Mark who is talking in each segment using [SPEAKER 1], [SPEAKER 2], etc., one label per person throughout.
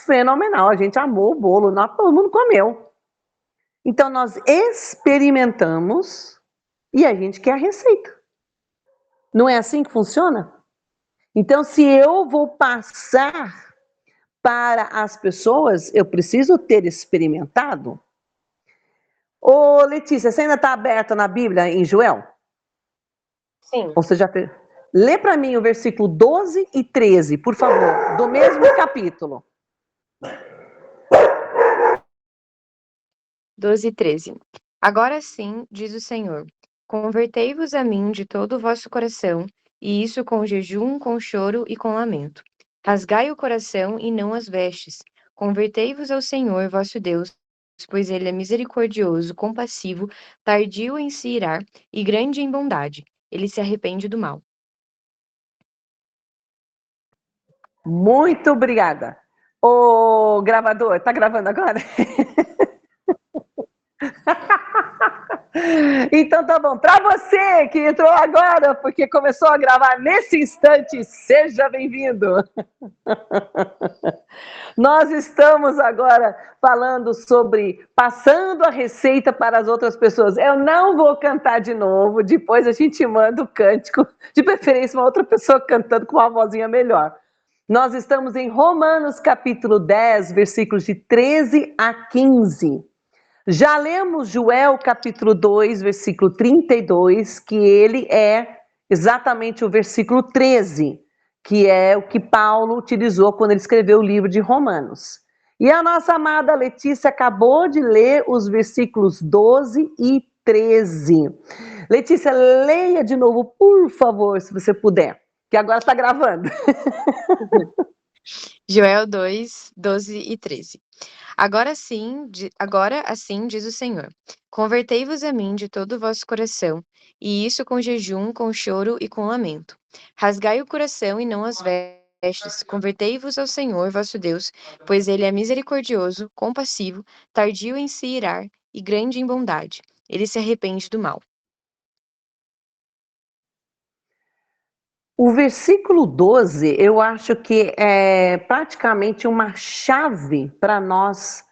[SPEAKER 1] fenomenal. A gente amou o bolo, todo mundo comeu. Então, nós experimentamos e a gente quer a receita. Não é assim que funciona? Então, se eu vou passar para as pessoas, eu preciso ter experimentado. Ô, Letícia, você ainda está aberta na Bíblia, em Joel?
[SPEAKER 2] Sim.
[SPEAKER 1] Ou você já... Lê para mim o versículo 12 e 13, por favor, do mesmo capítulo.
[SPEAKER 2] 12 e 13. Agora sim, diz o Senhor, convertei-vos a mim de todo o vosso coração, e isso com jejum, com choro e com lamento. Rasgai o coração e não as vestes. Convertei-vos ao Senhor vosso Deus, pois ele é misericordioso, compassivo, tardio em se irar e grande em bondade. Ele se arrepende do mal.
[SPEAKER 1] Muito obrigada. Ô, gravador, tá gravando agora? Então tá bom. Para você que entrou agora, porque começou a gravar nesse instante, seja bem-vindo. Nós estamos agora falando sobre passando a receita para as outras pessoas. Eu não vou cantar de novo, depois a gente manda o cântico, de preferência uma outra pessoa cantando com uma vozinha melhor. Nós estamos em Romanos capítulo 10, versículos de 13 a 15. Já lemos Joel capítulo 2, versículo 32, que ele é exatamente o versículo 13, que é o que Paulo utilizou quando ele escreveu o livro de Romanos. E a nossa amada Letícia acabou de ler os versículos 12 e 13. Letícia, leia de novo, por favor, se você puder, que agora está gravando.
[SPEAKER 2] Joel 2, 12 e 13. Agora assim diz o Senhor: convertei-vos a mim de todo o vosso coração, e isso com jejum, com choro e com lamento. Rasgai o coração e não as vestes. Convertei-vos ao Senhor vosso Deus, pois ele é misericordioso, compassivo, tardio em se irar e grande em bondade. Ele se arrepende do mal.
[SPEAKER 1] O versículo 12, eu acho que é praticamente uma chave para nós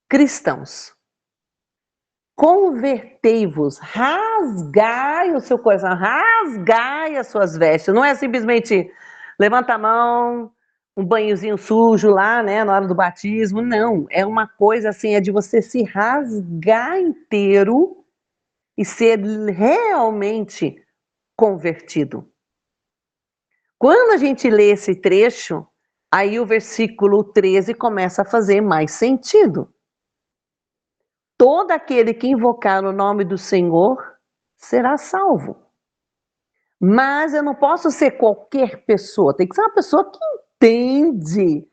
[SPEAKER 1] cristãos. Convertei-vos, rasgai o seu coração, rasgai as suas vestes. Não é simplesmente levanta a mão, um banhozinho sujo lá, né, na hora do batismo. Não, é uma coisa assim, é de você se rasgar inteiro e ser realmente convertido. Quando a gente lê esse trecho, aí o versículo 13 começa a fazer mais sentido. Todo aquele que invocar o nome do Senhor será salvo. Mas eu não posso ser qualquer pessoa, tem que ser uma pessoa que entende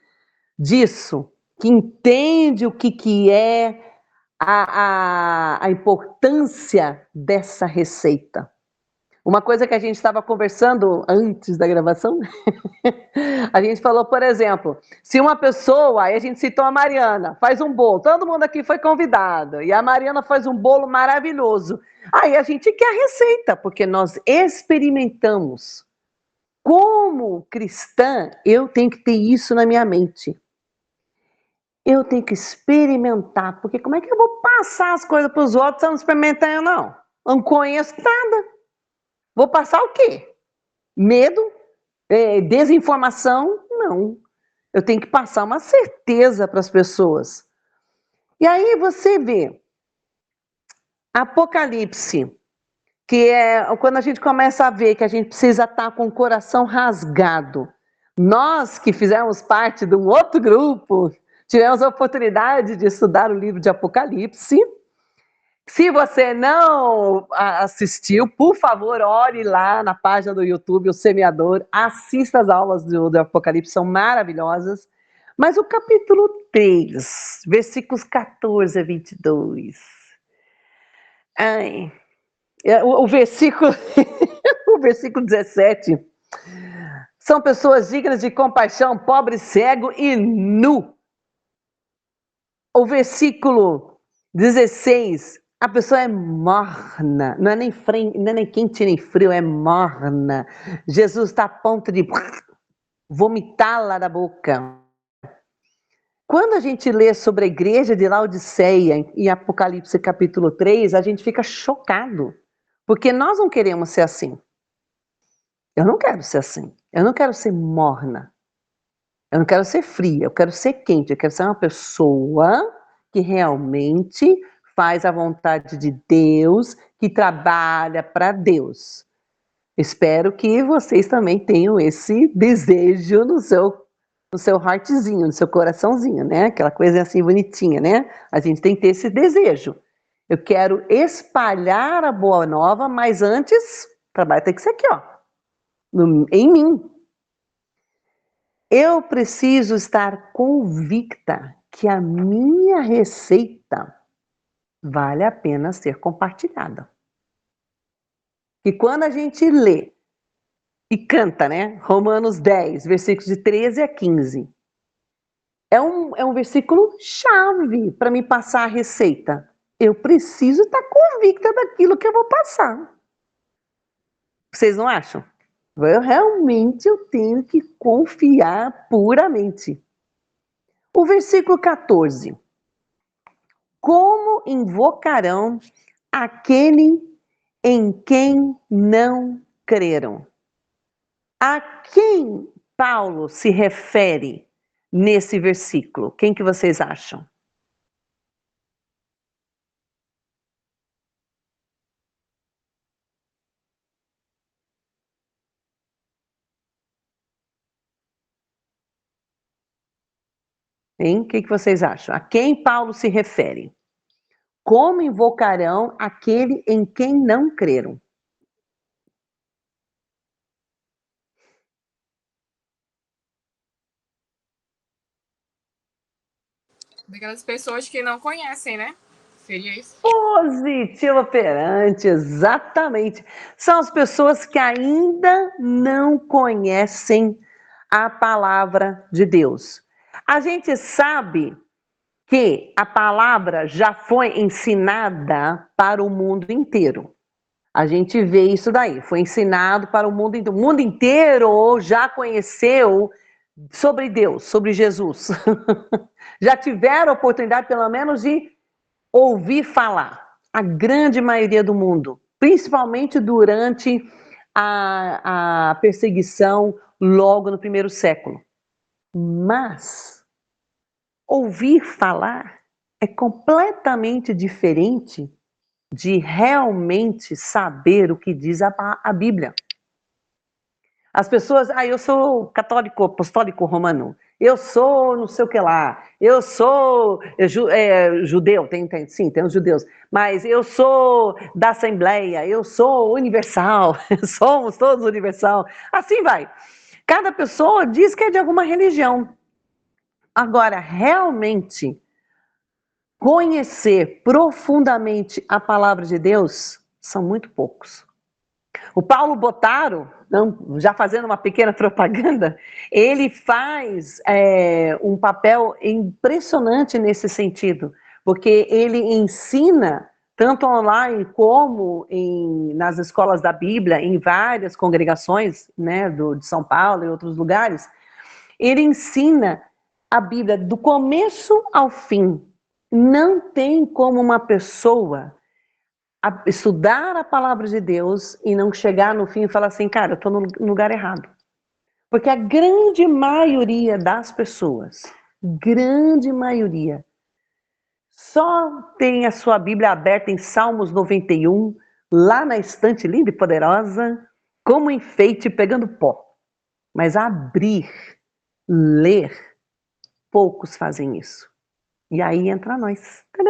[SPEAKER 1] disso, que entende o que é a importância dessa receita. Uma coisa que a gente estava conversando antes da gravação, a gente falou, por exemplo, se uma pessoa, aí a gente citou a Mariana, faz um bolo, todo mundo aqui foi convidado, e a Mariana faz um bolo maravilhoso. Aí a gente quer a receita, porque nós experimentamos. Como cristã, eu tenho que ter isso na minha mente. Eu tenho que experimentar, porque como é que eu vou passar as coisas para os outros se eu não experimentar, eu não? Eu não conheço nada. Vou passar o quê? Medo? Desinformação? Não. Eu tenho que passar uma certeza para as pessoas. E aí você vê Apocalipse, que é quando a gente começa a ver que a gente precisa estar com o coração rasgado. Nós que fizemos parte de um outro grupo, tivemos a oportunidade de estudar o livro de Apocalipse. Se você não assistiu, por favor, ore lá na página do YouTube, o Semeador, assista as aulas do Apocalipse, são maravilhosas. Mas o capítulo 3, versículos 14 a 22. Ai, o versículo, o versículo 17. São pessoas dignas de compaixão, pobre, cego e nu. O versículo 16. A pessoa é morna, não é nem quente nem frio, é morna. Jesus está a ponto de vomitá-la da boca. Quando a gente lê sobre a igreja de Laodiceia, em Apocalipse capítulo 3, a gente fica chocado, porque nós não queremos ser assim. Eu não quero ser assim. Eu não quero ser morna. Eu não quero ser fria, eu quero ser quente. Eu quero ser uma pessoa que realmente faz a vontade de Deus, que trabalha para Deus. Espero que vocês também tenham esse desejo no seu heartzinho, no seu coraçãozinho, né? Aquela coisa assim bonitinha, né? A gente tem que ter esse desejo. Eu quero espalhar a boa nova, mas antes, o trabalho tem que ser aqui, ó, em mim. Eu preciso estar convicta que a minha receita vale a pena ser compartilhada. E quando a gente lê e canta, né? Romanos 10, versículos de 13 a 15. É um versículo chave para me passar a receita. Eu preciso estar convicta daquilo que eu vou passar. Vocês não acham? Eu tenho que confiar puramente. O versículo 14. Como invocarão aquele em quem não creram? A quem Paulo se refere nesse versículo? Quem que vocês acham? Hein? O que vocês acham? A quem Paulo se refere? Como invocarão aquele em quem não creram?
[SPEAKER 3] Daquelas pessoas que não conhecem, né? Seria isso?
[SPEAKER 1] Positivo operante, exatamente. São as pessoas que ainda não conhecem a palavra de Deus. A gente sabe que a palavra já foi ensinada para o mundo inteiro. A gente vê isso daí, foi ensinado para o mundo inteiro. O mundo inteiro já conheceu sobre Deus, sobre Jesus. Já tiveram a oportunidade, pelo menos, de ouvir falar. A grande maioria do mundo, principalmente durante a perseguição logo no primeiro século. Mas ouvir falar é completamente diferente de realmente saber o que diz a Bíblia. As pessoas, eu sou católico, apostólico romano, eu sou não sei o que lá, eu sou judeu, sim, tem os judeus, mas eu sou da Assembleia, eu sou universal, somos todos universal, assim vai. Cada pessoa diz que é de alguma religião. Agora, realmente, conhecer profundamente a palavra de Deus são muito poucos. O Paulo Bottaro, já fazendo uma pequena propaganda, ele faz um papel impressionante nesse sentido, porque ele ensina, tanto online como nas escolas da Bíblia, em várias congregações, né, de São Paulo e outros lugares, ele ensina a Bíblia do começo ao fim. Não tem como uma pessoa estudar a palavra de Deus e não chegar no fim e falar assim, cara, eu estou no lugar errado. Porque a grande maioria das pessoas, grande maioria, só tem a sua Bíblia aberta em Salmos 91, lá na estante linda e poderosa, como enfeite pegando pó. Mas abrir, ler, poucos fazem isso. E aí entra nós. Tadã!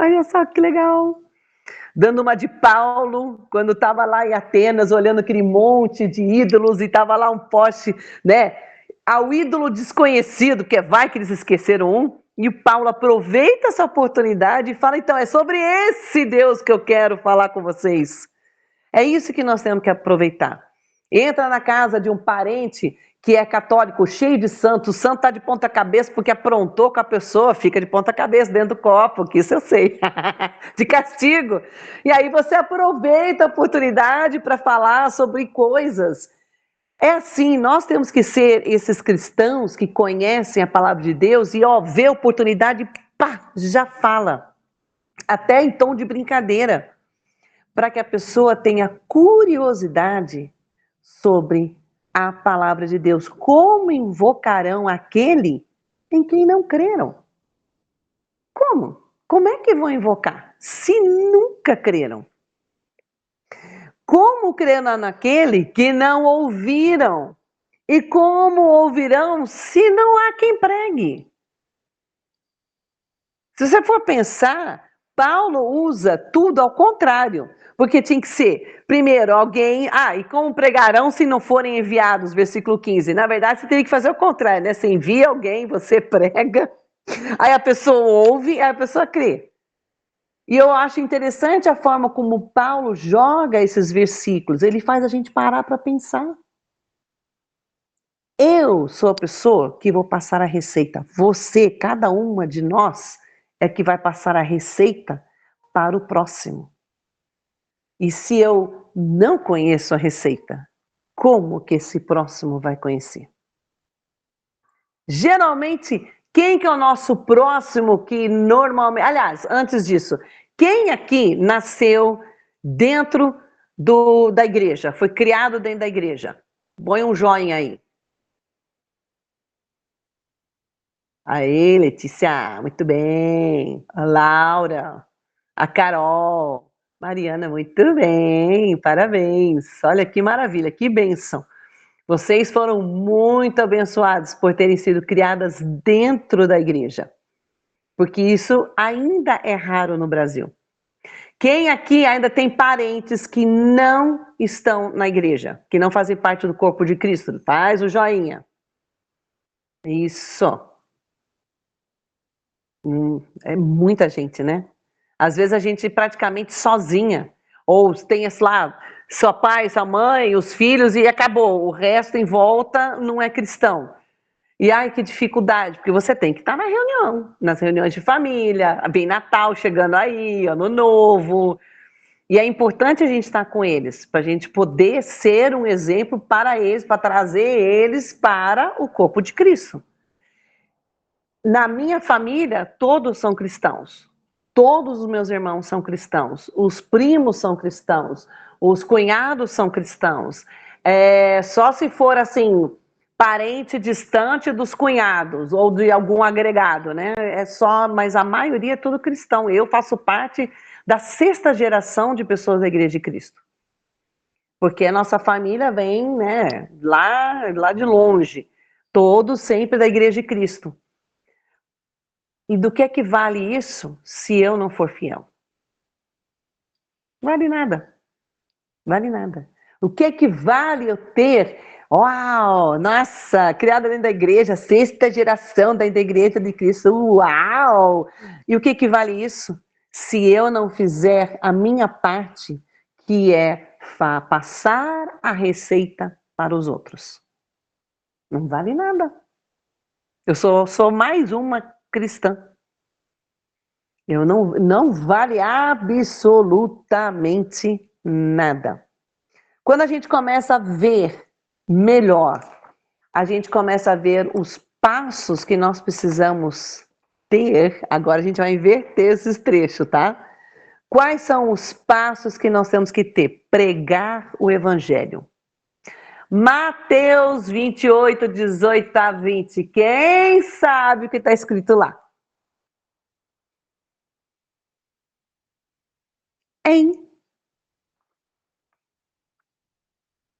[SPEAKER 1] Olha só que legal! Dando uma de Paulo, quando estava lá em Atenas, olhando aquele monte de ídolos, e estava lá um poste, né? Ao ídolo desconhecido, que vai que eles esqueceram um, e o Paulo aproveita essa oportunidade e fala, então, é sobre esse Deus que eu quero falar com vocês. É isso que nós temos que aproveitar. Entra na casa de um parente que é católico, cheio de santo, o santo está de ponta cabeça porque aprontou com a pessoa, fica de ponta cabeça dentro do copo, que isso eu sei, de castigo. E aí você aproveita a oportunidade para falar sobre coisas É assim, nós temos que ser esses cristãos que conhecem a palavra de Deus e, ó, vê a oportunidade, pá, já fala. Até em tom de brincadeira, para que a pessoa tenha curiosidade sobre a palavra de Deus. Como invocarão aquele em quem não creram? Como? Como é que vão invocar se nunca creram? Como creram naquele que não ouviram? E como ouvirão se não há quem pregue? Se você for pensar, Paulo usa tudo ao contrário, porque tinha que ser, primeiro, alguém, e como pregarão se não forem enviados, versículo 15. Na verdade, você teria que fazer o contrário, né? Você envia alguém, você prega, aí a pessoa ouve, aí a pessoa crê. E eu acho interessante a forma como Paulo joga esses versículos, ele faz a gente parar para pensar. Eu sou a pessoa que vou passar a receita. Você, cada uma de nós, é que vai passar a receita para o próximo. E se eu não conheço a receita, como que esse próximo vai conhecer? Geralmente, quem que é o nosso próximo que normalmente... Aliás, antes disso, quem aqui nasceu dentro da igreja? Foi criado dentro da igreja? Põe um joinha aí. Aí, Letícia, muito bem. A Laura, a Carol, Mariana, muito bem, parabéns. Olha que maravilha, que bênção. Vocês foram muito abençoados por terem sido criadas dentro da igreja, porque isso ainda é raro no Brasil. Quem aqui ainda tem parentes que não estão na igreja, que não fazem parte do corpo de Cristo? Faz o joinha. Isso. É muita gente, né? Às vezes a gente praticamente sozinha, ou tem lá, seu pai, sua mãe, os filhos e acabou. O resto em volta não é cristão. E ai, que dificuldade, porque você tem que estar na reunião, nas reuniões de família, vem Natal chegando aí, Ano Novo. E é importante a gente estar com eles, para a gente poder ser um exemplo para eles, para trazer eles para o corpo de Cristo. Na minha família, todos são cristãos. Todos os meus irmãos são cristãos. Os primos são cristãos. Os cunhados são cristãos. Só se for assim, parente distante dos cunhados ou de algum agregado, né? Mas a maioria é tudo cristão. Eu faço parte da 6ª geração de pessoas da Igreja de Cristo. Porque a nossa família vem, né, lá de longe. Todos sempre da Igreja de Cristo. E do que vale isso se eu não for fiel? Vale nada. Vale nada. O que vale eu ter? Uau! Nossa, criada dentro da igreja, 6ª geração da igreja de Cristo. Uau! E o que vale isso se eu não fizer a minha parte, que é passar a receita para os outros? Não vale nada. Eu sou mais uma cristã. Eu não vale absolutamente nada. Quando a gente começa a ver melhor, a gente começa a ver os passos que nós precisamos ter. Agora a gente vai inverter esses trechos, tá? Quais são os passos que nós temos que ter? Pregar o evangelho. Mateus 28, 18 a 20. Quem sabe o que está escrito lá? Hein?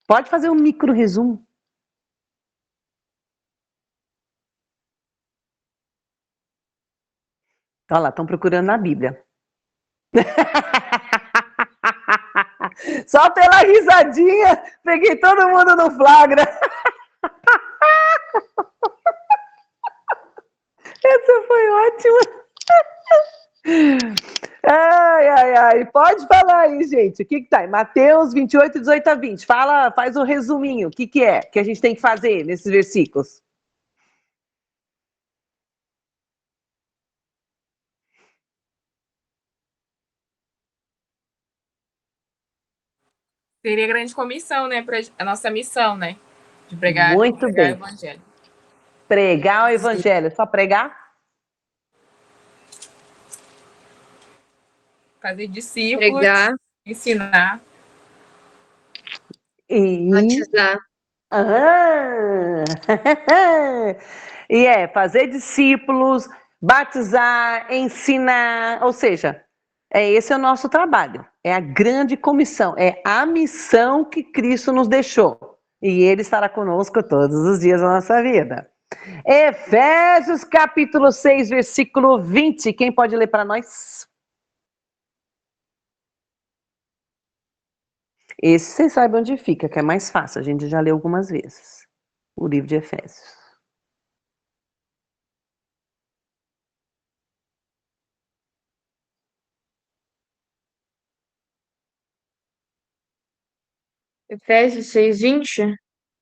[SPEAKER 1] Pode fazer um micro resumo. Olha lá, estão procurando na Bíblia. Só pela risadinha, peguei todo mundo no flagra. Essa foi ótima. Ai, ai, ai. Pode falar aí, gente. O que tá? Mateus 28, 18 a 20. Fala, faz o resuminho. O que é que a gente tem que fazer nesses versículos?
[SPEAKER 3] Seria grande comissão, né? A nossa missão, né? De pregar,
[SPEAKER 1] Muito
[SPEAKER 3] pregar o
[SPEAKER 1] bem.
[SPEAKER 3] evangelho.
[SPEAKER 1] Pregar o evangelho. Só pregar?
[SPEAKER 3] Fazer discípulos,
[SPEAKER 2] Pregar,
[SPEAKER 3] ensinar.
[SPEAKER 1] E...
[SPEAKER 2] batizar.
[SPEAKER 1] Ah! E fazer discípulos, batizar, ensinar, ou seja, esse é o nosso trabalho, é a grande comissão, é a missão que Cristo nos deixou. E Ele estará conosco todos os dias da nossa vida. Efésios capítulo 6, versículo 20. Quem pode ler para nós? Esse vocês sabem onde fica, que é mais fácil, a gente já leu algumas vezes. O livro de Efésios.
[SPEAKER 2] Efésios 6:20,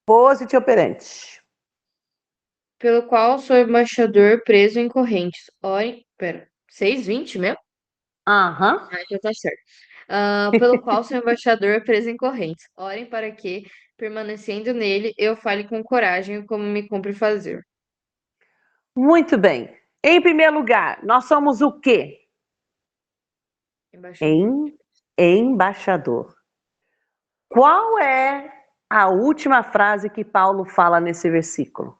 [SPEAKER 1] Posite operante.
[SPEAKER 2] pelo qual sou embaixador preso em correntes. Ore, pera, 6:20 mesmo?
[SPEAKER 1] Aham.
[SPEAKER 2] Ah, já tá certo. Pelo qual sou embaixador preso em correntes. Orem para que, permanecendo nele, eu fale com coragem como me cumpre fazer.
[SPEAKER 1] Muito bem. Em primeiro lugar, nós somos o quê?
[SPEAKER 2] Embaixador.
[SPEAKER 1] Embaixador. Qual é a última frase que Paulo fala nesse versículo?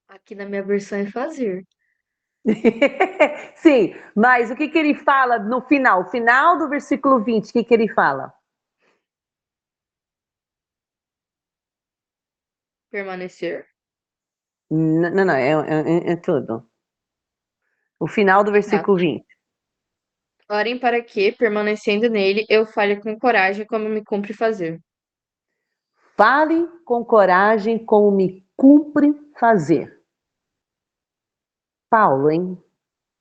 [SPEAKER 2] Aqui na minha versão é fazer.
[SPEAKER 1] Sim, mas o que ele fala no final? Final do versículo 20, o que ele fala?
[SPEAKER 2] Permanecer.
[SPEAKER 1] Não, é tudo. O final do
[SPEAKER 2] Tá.
[SPEAKER 1] versículo 20.
[SPEAKER 2] Orem para que, permanecendo nele, eu fale com coragem como me cumpre fazer.
[SPEAKER 1] Fale com coragem como me cumpre fazer. Paulo, hein?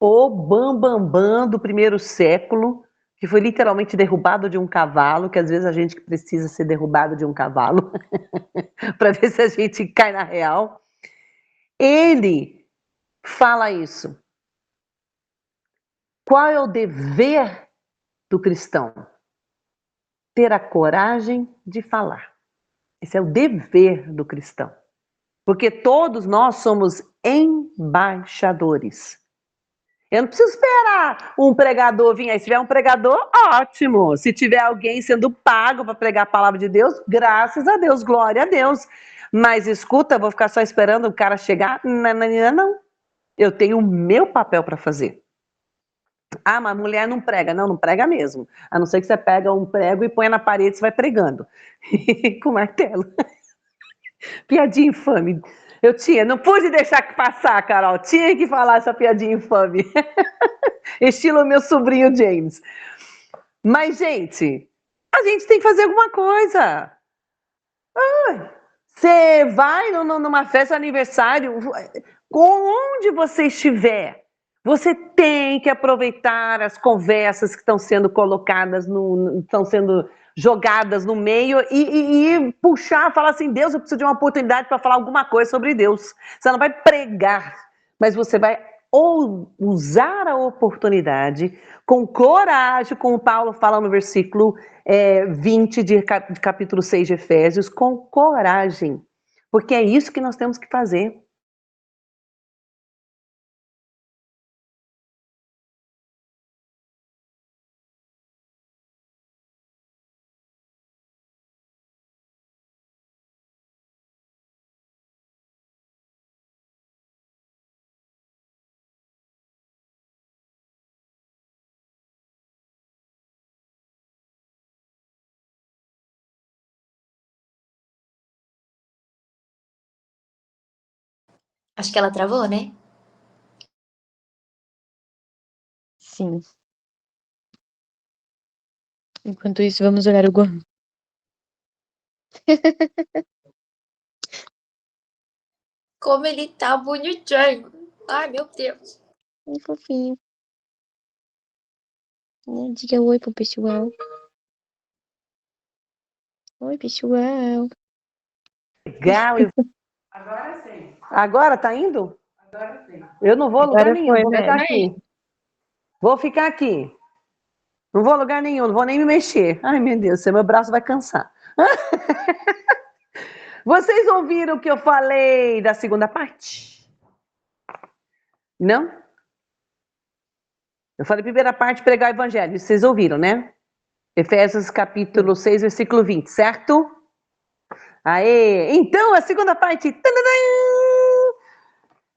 [SPEAKER 1] O bambambam do primeiro século, que foi literalmente derrubado de um cavalo, que às vezes a gente precisa ser derrubado de um cavalo, para ver se a gente cai na real. Ele fala isso. Qual é o dever do cristão? Ter a coragem de falar. Esse é o dever do cristão. Porque todos nós somos embaixadores. Eu não preciso esperar um pregador vir aí. Se tiver um pregador, ótimo. Se tiver alguém sendo pago para pregar a palavra de Deus, graças a Deus, glória a Deus. Mas escuta, vou ficar só esperando o cara chegar? Não. Eu tenho o meu papel para fazer. Ah, mas mulher não prega. Não prega mesmo. A não ser que você pega um prego e põe na parede e você vai pregando. Com martelo. Piadinha infame. Não pude deixar passar, Carol. Tinha que falar essa piadinha infame. Estilo meu sobrinho James. Mas, gente, a gente tem que fazer alguma coisa. Você vai numa festa de aniversário, onde você estiver, você tem que aproveitar as conversas que estão sendo colocadas, estão sendo jogadas no meio e puxar, falar assim, Deus, eu preciso de uma oportunidade para falar alguma coisa sobre Deus. Você não vai pregar, mas você vai usar a oportunidade com coragem, como Paulo fala no versículo 20 de capítulo 6 de Efésios, com coragem, porque é isso que nós temos que fazer.
[SPEAKER 4] Acho que ela travou, né?
[SPEAKER 2] Sim. Enquanto isso, vamos olhar o Gohan.
[SPEAKER 4] Como ele tá bonitinho. Ai, meu Deus.
[SPEAKER 2] Um fofinho. Diga oi pro pessoal. Oi, pessoal.
[SPEAKER 1] Legal. Agora sim. Agora tá indo? Agora sim. Eu não vou a lugar
[SPEAKER 2] Agora
[SPEAKER 1] nenhum,
[SPEAKER 2] foi,
[SPEAKER 1] vou
[SPEAKER 2] né?
[SPEAKER 1] ficar aqui. Vou ficar aqui. Não vou a lugar nenhum, não vou nem me mexer. Ai, meu Deus, meu braço vai cansar. Vocês ouviram o que eu falei da segunda parte? Não? Eu falei primeira parte, pregar o evangelho. Vocês ouviram, né? Efésios capítulo 6, versículo 20, certo? Aê! Então, a segunda parte. Tadadã!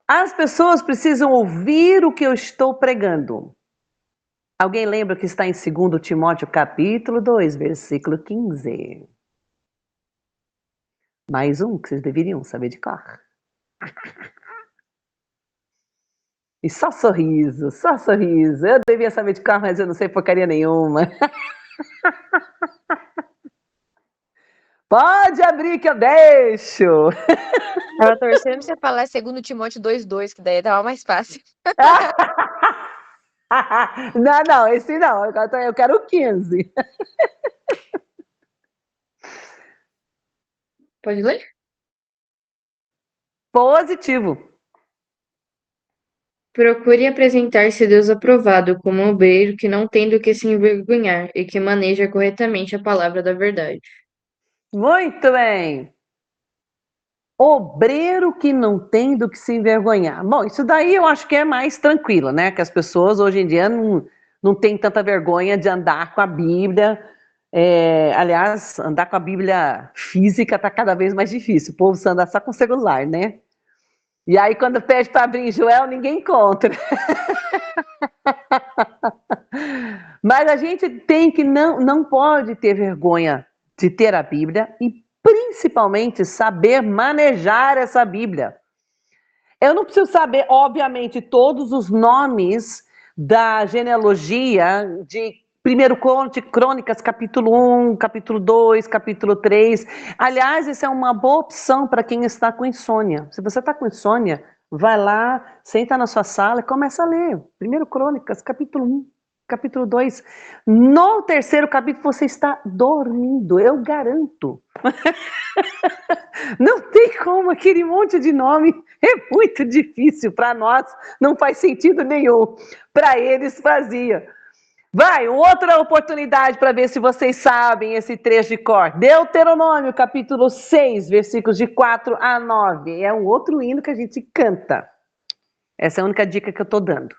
[SPEAKER 1] As pessoas precisam ouvir o que eu estou pregando. Alguém lembra que está em 2 Timóteo capítulo 2, versículo 15? Mais um que vocês deveriam saber de cor. E só sorriso, só sorriso. Eu devia saber de cor, mas eu não sei porcaria nenhuma. Pode abrir que eu deixo.
[SPEAKER 2] Tava torcendo pra você falar 2 Timóteo 2:2, que daí tava mais fácil.
[SPEAKER 1] Não, esse não. Eu quero o 15.
[SPEAKER 4] Pode ler?
[SPEAKER 1] Positivo.
[SPEAKER 5] Procure apresentar-se a Deus aprovado, como um obreiro que não tem do que se envergonhar e que maneja corretamente a palavra da verdade.
[SPEAKER 1] Muito bem. Obreiro que não tem do que se envergonhar. Bom, isso daí eu acho que é mais tranquilo, né? Que as pessoas hoje em dia não têm tanta vergonha de andar com a Bíblia. Aliás, andar com a Bíblia física está cada vez mais difícil. O povo anda só com celular, né? E aí, quando pede para abrir em Joel, ninguém encontra. Mas a gente tem que não pode ter vergonha de ter a Bíblia e principalmente saber manejar essa Bíblia. Eu não preciso saber, obviamente, todos os nomes da genealogia de 1 Crônicas, capítulo 1, capítulo 2, capítulo 3. Aliás, isso é uma boa opção para quem está com insônia. Se você está com insônia, vai lá, senta na sua sala e começa a ler. 1 Crônicas, capítulo 1, capítulo 2. No terceiro capítulo você está dormindo, eu garanto. Não tem como, aquele monte de nome é muito difícil para nós, não faz sentido nenhum. Para eles fazia. Vai, outra oportunidade para ver se vocês sabem esse trecho de cor. Deuteronômio, capítulo 6, versículos de 4 a 9. É um outro hino que a gente canta. Essa é a única dica que eu estou dando.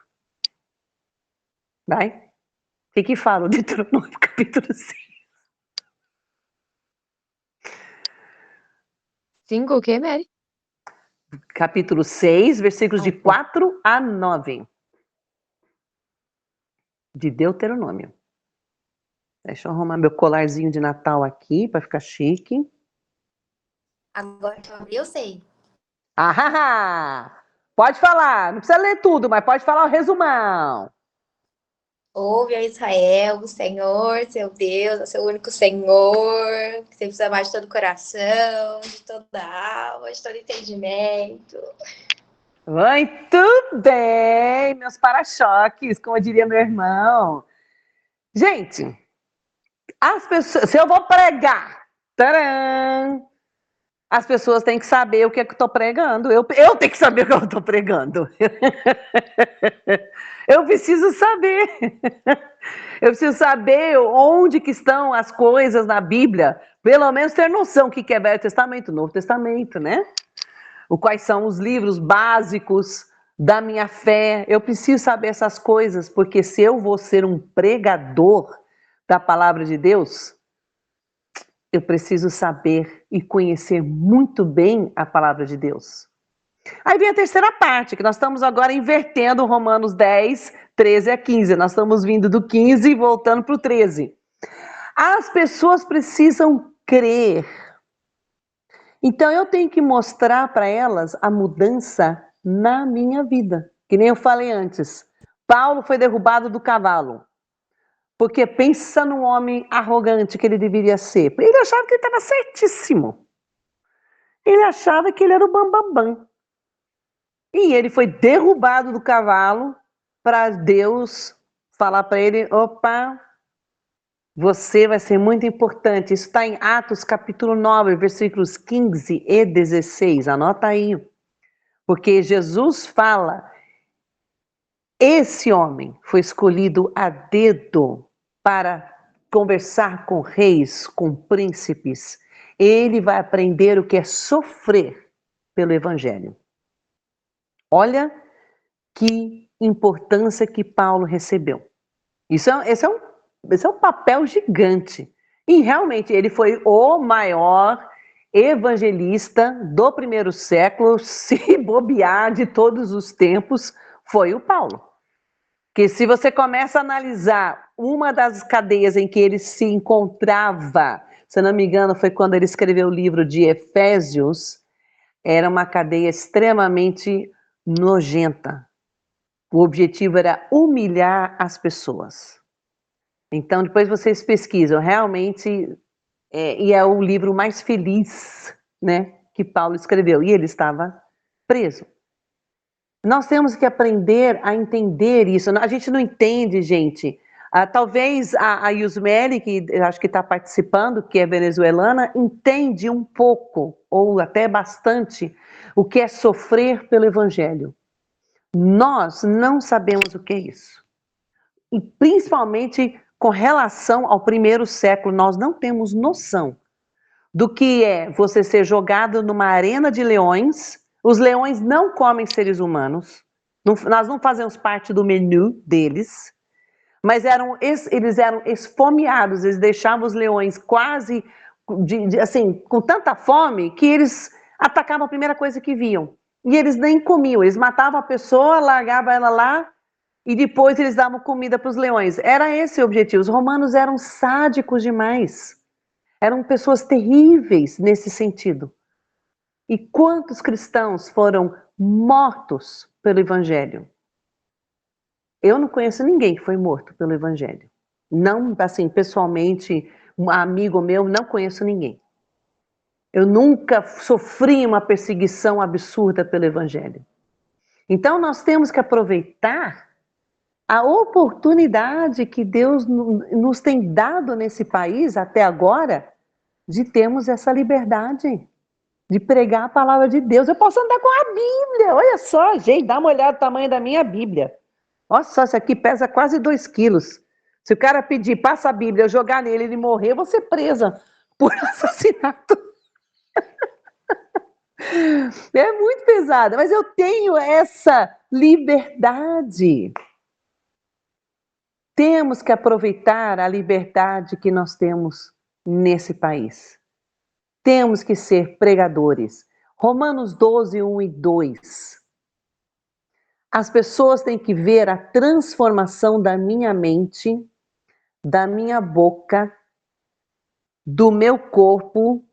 [SPEAKER 1] Vai? O que fala o Deuteronômio, capítulo 6?
[SPEAKER 2] 5 o quê, Mary?
[SPEAKER 1] Capítulo 6, versículos de 4 a 9. De Deuteronômio. Deixa eu arrumar meu colarzinho de Natal aqui para ficar chique.
[SPEAKER 4] Agora que eu abri, eu sei.
[SPEAKER 1] Ah, pode falar, não precisa ler tudo, mas pode falar o resumão.
[SPEAKER 4] Ouve, ó Israel, o Senhor, seu Deus, é o seu único Senhor, que você precisa amar de todo o coração, de toda a alma, de todo entendimento.
[SPEAKER 1] Muito bem, meus para-choques, como diria meu irmão. Gente, as pessoas, se eu vou pregar, tcharam, as pessoas têm que saber o que é que eu estou pregando. Eu tenho que saber o que eu estou pregando. Eu preciso saber. Eu preciso saber onde que estão as coisas na Bíblia. Pelo menos ter noção do que é Velho Testamento, Novo Testamento, né? Quais são os livros básicos da minha fé. Eu preciso saber essas coisas, porque se eu vou ser um pregador da palavra de Deus, eu preciso saber e conhecer muito bem a palavra de Deus. Aí vem a terceira parte, que nós estamos agora invertendo Romanos 10, 13 a 15. Nós estamos vindo do 15 e voltando para o 13. As pessoas precisam crer. Então eu tenho que mostrar para elas a mudança na minha vida. Que nem eu falei antes. Paulo foi derrubado do cavalo. Porque pensa no homem arrogante que ele deveria ser. Ele achava que ele estava certíssimo. Ele achava que ele era o bambambam. E ele foi derrubado do cavalo para Deus falar para ele, opa, você vai ser muito importante. Isso está em Atos capítulo 9, versículos 15 e 16. Anota aí. Porque Jesus fala, esse homem foi escolhido a dedo para conversar com reis, com príncipes, ele vai aprender o que é sofrer pelo Evangelho. Olha que importância que Paulo recebeu. Esse é um papel gigante. E realmente ele foi o maior evangelista do primeiro século, se bobear de todos os tempos, foi o Paulo. Que se você começa a analisar uma das cadeias em que ele se encontrava, se não me engano, foi quando ele escreveu o livro de Efésios, era uma cadeia extremamente nojenta. O objetivo era humilhar as pessoas. Então, depois vocês pesquisam, realmente, e é o livro mais feliz, né, que Paulo escreveu, e ele estava preso. Nós temos que aprender a entender isso. A gente não entende, gente. Talvez a Yusmeli, que eu acho que está participando, que é venezuelana, entende um pouco, ou até bastante, o que é sofrer pelo Evangelho. Nós não sabemos o que é isso. E principalmente com relação ao primeiro século, nós não temos noção do que é você ser jogado numa arena de leões. Os leões não comem seres humanos. Nós não fazemos parte do menu deles. Mas eles eram esfomeados. Eles deixavam os leões quase assim, com tanta fome que eles atacavam a primeira coisa que viam. E eles nem comiam. Eles matavam a pessoa, largavam ela lá e depois eles davam comida para os leões. Era esse o objetivo. Os romanos eram sádicos demais. Eram pessoas terríveis nesse sentido. E quantos cristãos foram mortos pelo Evangelho? Eu não conheço ninguém que foi morto pelo Evangelho. Não, assim, pessoalmente, um amigo meu, não conheço ninguém. Eu nunca sofri uma perseguição absurda pelo Evangelho. Então, nós temos que aproveitar a oportunidade que Deus nos tem dado nesse país até agora de termos essa liberdade de pregar a palavra de Deus. Eu posso andar com a Bíblia. Olha só, gente, dá uma olhada no tamanho da minha Bíblia. Olha só, isso aqui pesa quase 2 quilos. Se o cara pedir, passa a Bíblia, eu jogar nele e ele morrer, eu vou ser presa por assassinato. É muito pesada, mas eu tenho essa liberdade. Temos que aproveitar a liberdade que nós temos nesse país. Temos que ser pregadores. Romanos 12, 1 e 2. As pessoas têm que ver a transformação da minha mente, da minha boca, do meu corpo.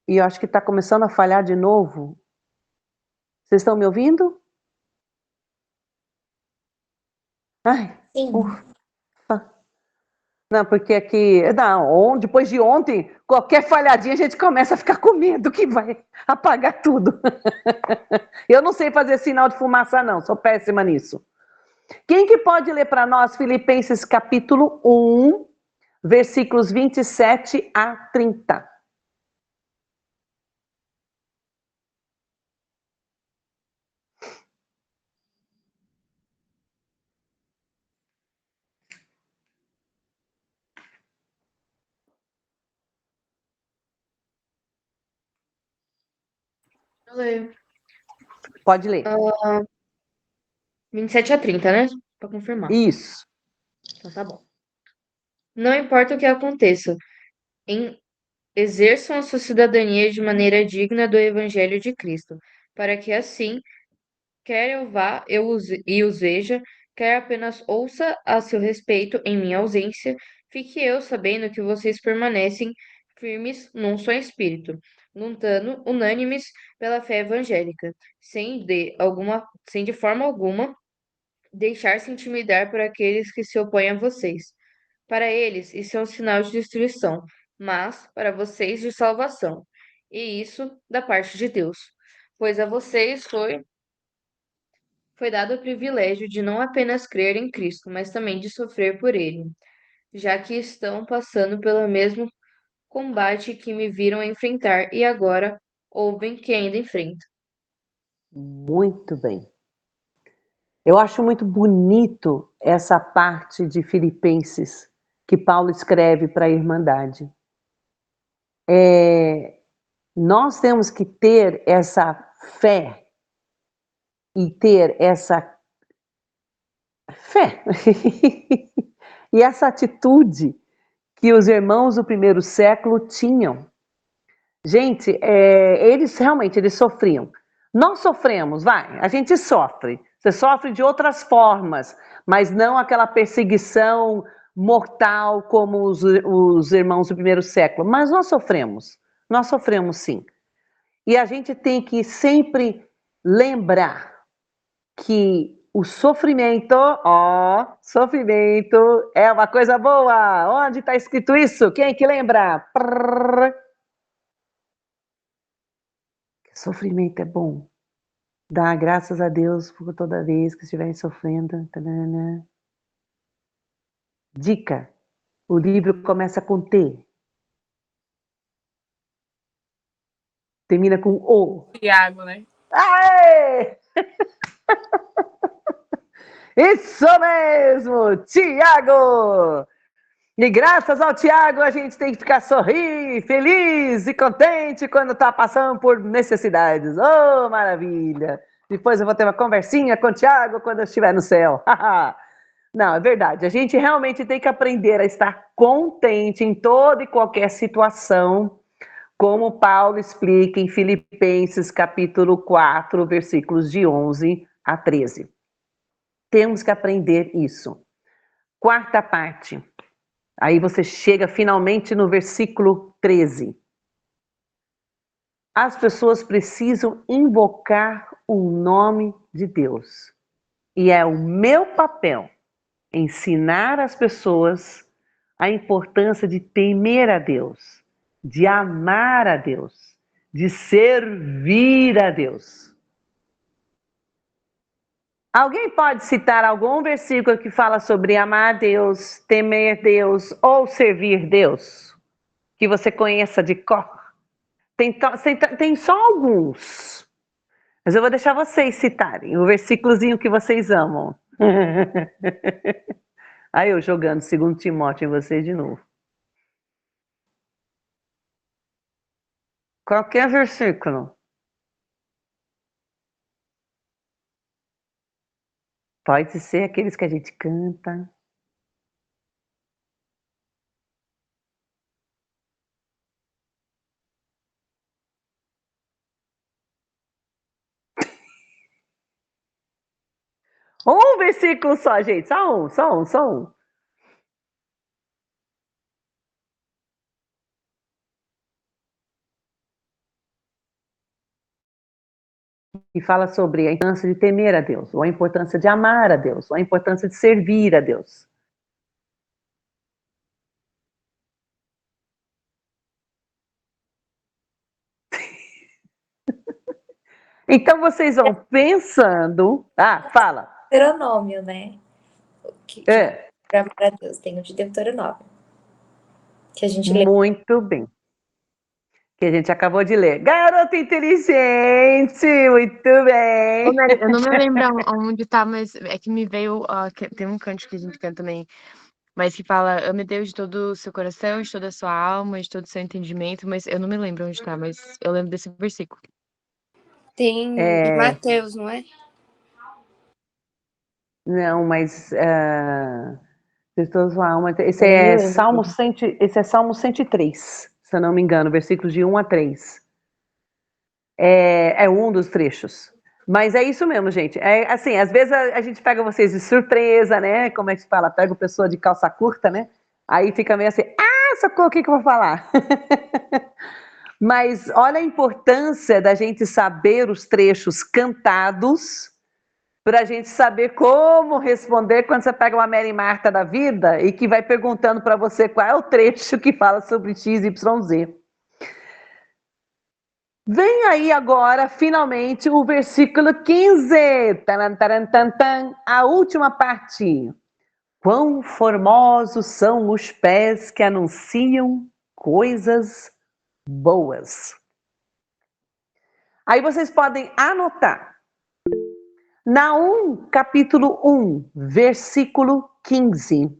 [SPEAKER 1] E eu acho que está começando a falhar de novo. Vocês estão me ouvindo? Ai,
[SPEAKER 4] Sim.
[SPEAKER 1] ufa. Não, porque aqui, não, depois de ontem, qualquer falhadinha a gente começa a ficar com medo que vai apagar tudo. Eu não sei fazer sinal de fumaça, não, sou péssima nisso. Quem que pode ler para nós Filipenses capítulo 1, versículos 27 a 30?
[SPEAKER 5] Eu leio.
[SPEAKER 1] Pode ler.
[SPEAKER 5] 27 a 30, né? Pra confirmar.
[SPEAKER 1] Isso.
[SPEAKER 5] Então tá bom. Não importa o que aconteça, exerçam a sua cidadania de maneira digna do Evangelho de Cristo, para que assim, quer eu vá e os veja, quer apenas ouça a seu respeito em minha ausência, fique eu sabendo que vocês permanecem firmes num só espírito, lutando unânimes pela fé evangélica, sem de forma alguma deixar-se intimidar por aqueles que se opõem a vocês. Para eles, isso é um sinal de destruição, mas para vocês de salvação. E isso da parte de Deus. Pois a vocês foi dado o privilégio de não apenas crer em Cristo, mas também de sofrer por ele, já que estão passando pelo mesmo combate que me viram enfrentar e agora ouvem que ainda enfrentam.
[SPEAKER 1] Muito bem. Eu acho muito bonito essa parte de Filipenses, que Paulo escreve para a Irmandade. Nós temos que ter essa fé e ter essa fé e essa atitude que os irmãos do primeiro século tinham. Gente, eles realmente sofriam. Nós sofremos, a gente sofre. Você sofre de outras formas, mas não aquela perseguição mortal como os irmãos do primeiro século. Mas nós sofremos sim. E a gente tem que sempre lembrar que o sofrimento é uma coisa boa. Onde está escrito isso? Quem que lembra? Sofrimento é bom. Dá graças a Deus por toda vez que estiverem sofrendo. Dica: o livro começa com T. Termina com O.
[SPEAKER 3] Tiago, né?
[SPEAKER 1] Aê! Isso mesmo, Tiago! E graças ao Tiago a gente tem que ficar feliz e contente quando está passando por necessidades. Oh, maravilha! Depois eu vou ter uma conversinha com o Tiago quando eu estiver no céu. Não, é verdade. A gente realmente tem que aprender a estar contente em toda e qualquer situação, como Paulo explica em Filipenses capítulo 4, versículos de 11 a 13. Temos que aprender isso. Quarta parte. Aí você chega finalmente no versículo 13. As pessoas precisam invocar o nome de Deus. E é o meu papel ensinar as pessoas a importância de temer a Deus, de amar a Deus, de servir a Deus. Alguém pode citar algum versículo que fala sobre amar a Deus, temer Deus ou servir Deus? Que você conheça de cor? Tem só alguns. Mas eu vou deixar vocês citarem o versículozinho que vocês amam. Aí eu jogando 2 Timóteo em vocês de novo. Qualquer versículo. Pode ser aqueles que a gente canta. Um versículo só, gente. Só um. Que fala sobre a importância de temer a Deus, ou a importância de amar a Deus, ou a importância de servir a Deus. Então vocês vão pensando. Fala.
[SPEAKER 4] Deuteronômio, né? Para amar a Deus, tem o de Deuteronômio. Que a gente lê.
[SPEAKER 1] Muito bem. Que a gente acabou de ler. Garota inteligente, muito bem.
[SPEAKER 2] Ô, Mary, eu não me lembro onde tá, mas é que me veio. Tem um canto que a gente canta também, mas que fala: ame Deus de todo o seu coração, de toda a sua alma, de todo o seu entendimento, mas eu não me lembro onde tá, mas eu lembro desse versículo.
[SPEAKER 6] Tem em Mateus, não é?
[SPEAKER 1] Não, mas de toda a sua alma. Esse é Salmo 103, se eu não me engano, versículos de 1 a 3. É um dos trechos. Mas é isso mesmo, gente. Assim, às vezes a gente pega vocês de surpresa, né? Como é que se fala? Pega o pessoa de calça curta, né? Aí fica meio assim, socorro, o que eu vou falar? Mas olha a importância da gente saber os trechos cantados para a gente saber como responder quando você pega uma Mary Marta da vida e que vai perguntando para você qual é o trecho que fala sobre X, Y, Z. Vem aí agora, finalmente, o versículo 15. Taran, taran, tan, tan, a última parte. Quão formosos são os pés que anunciam coisas boas. Aí vocês podem anotar. Naum, capítulo 1, versículo 15.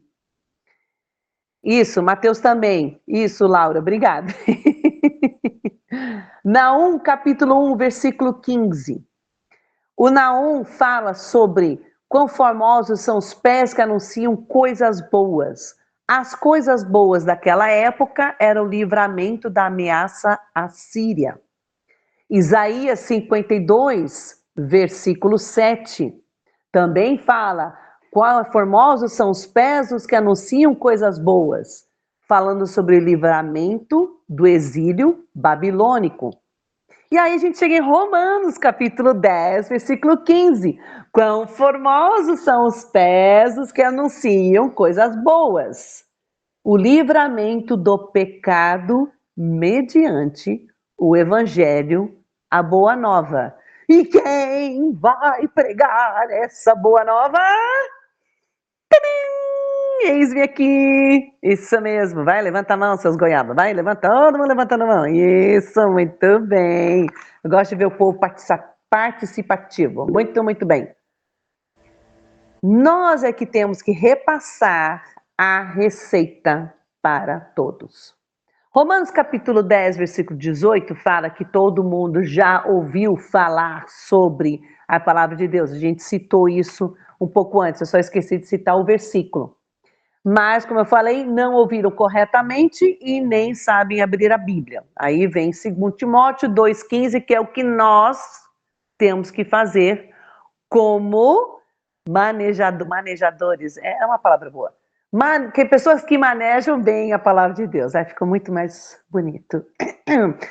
[SPEAKER 1] Isso, Mateus também. Isso, Laura, obrigada. Naum, capítulo 1, versículo 15. O Naum fala sobre quão formosos são os pés que anunciam coisas boas. As coisas boas daquela época eram o livramento da ameaça assíria. Isaías 52, versículo 7, também fala quão formosos são os pés dos que anunciam coisas boas, falando sobre o livramento do exílio babilônico. E aí a gente chega em Romanos, capítulo 10, versículo 15. Quão formosos são os pés dos que anunciam coisas boas. O livramento do pecado mediante o evangelho, a boa nova. E quem vai pregar essa boa nova? Eis-me aqui. Isso mesmo. Vai, levanta a mão, seus goiabas. Vai, levanta. Todo mundo levantando a mão. Isso, muito bem. Eu gosto de ver o povo participativo. Muito, muito bem. Nós é que temos que repassar a receita para todos. Romanos capítulo 10, versículo 18, fala que todo mundo já ouviu falar sobre a palavra de Deus. A gente citou isso um pouco antes, eu só esqueci de citar o versículo. Mas, como eu falei, não ouviram corretamente e nem sabem abrir a Bíblia. Aí vem 2 Timóteo 2,15, que é o que nós temos que fazer como manejadores. É uma palavra boa. Que pessoas que manejam bem a palavra de Deus. Aí ficou muito mais bonito.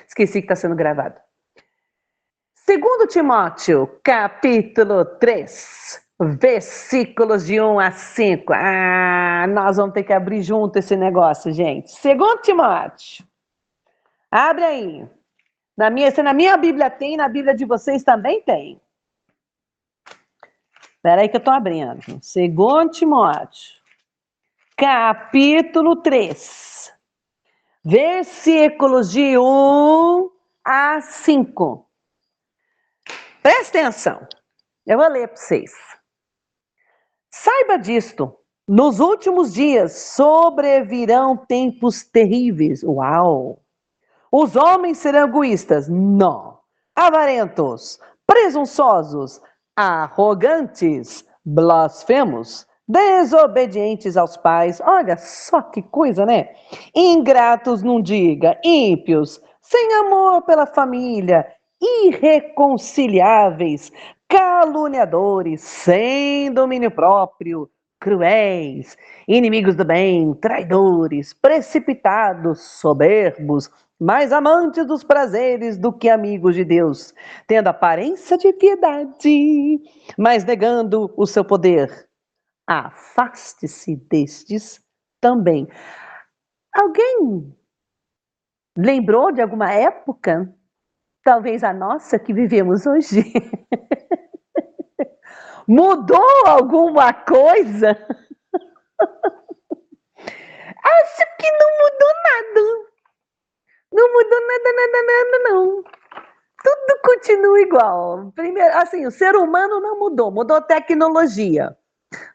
[SPEAKER 1] Esqueci que está sendo gravado. 2 Timóteo, capítulo 3, versículos de 1 a 5. Nós vamos ter que abrir junto esse negócio, gente. 2 Timóteo. Abre aí. Se na minha Bíblia tem, na Bíblia de vocês também tem. Espera aí que eu estou abrindo. 2 Timóteo, capítulo 3, versículos de 1 a 5. Presta atenção. Eu vou ler para vocês. Saiba disto. Nos últimos dias sobrevirão tempos terríveis. Uau! Os homens serão egoístas? Não. Avarentos, presunçosos, arrogantes, blasfemos, desobedientes aos pais. Olha só que coisa, né? Ingratos, não diga, ímpios, sem amor pela família, irreconciliáveis, caluniadores, sem domínio próprio, cruéis, inimigos do bem, traidores, precipitados, soberbos, mais amantes dos prazeres do que amigos de Deus, tendo aparência de piedade, mas negando o seu poder. Afaste-se destes também. Alguém lembrou de alguma época? Talvez a nossa que vivemos hoje. Mudou alguma coisa? Acho que não mudou nada. Não mudou nada, não. Tudo continua igual. Primeiro, assim, o ser humano não mudou, mudou a tecnologia.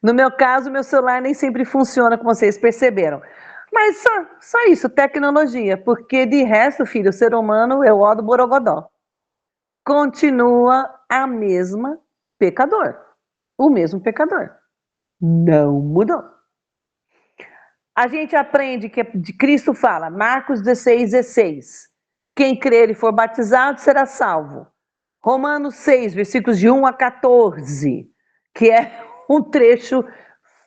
[SPEAKER 1] No meu caso, meu celular nem sempre funciona, como vocês perceberam. Mas só isso, tecnologia. Porque de resto, filho, o ser humano é o ó do borogodó. Continua a mesma pecador. O mesmo pecador. Não mudou. A gente aprende que de Cristo fala, Marcos 16:16. Quem crer e for batizado será salvo. Romanos 6, versículos de 1 a 14, que é um trecho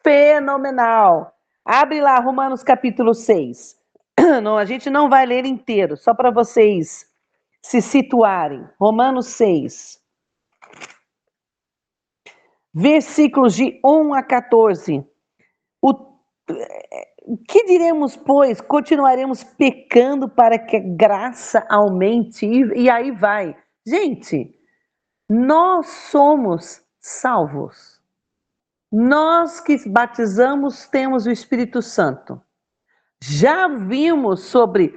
[SPEAKER 1] fenomenal. Abre lá, Romanos capítulo 6. Não, a gente não vai ler inteiro, só para vocês se situarem. Romanos 6. Versículos de 1 a 14. Que diremos, pois? Continuaremos pecando para que a graça aumente? E aí vai. Gente, nós somos salvos. Nós que batizamos temos o Espírito Santo. Já vimos sobre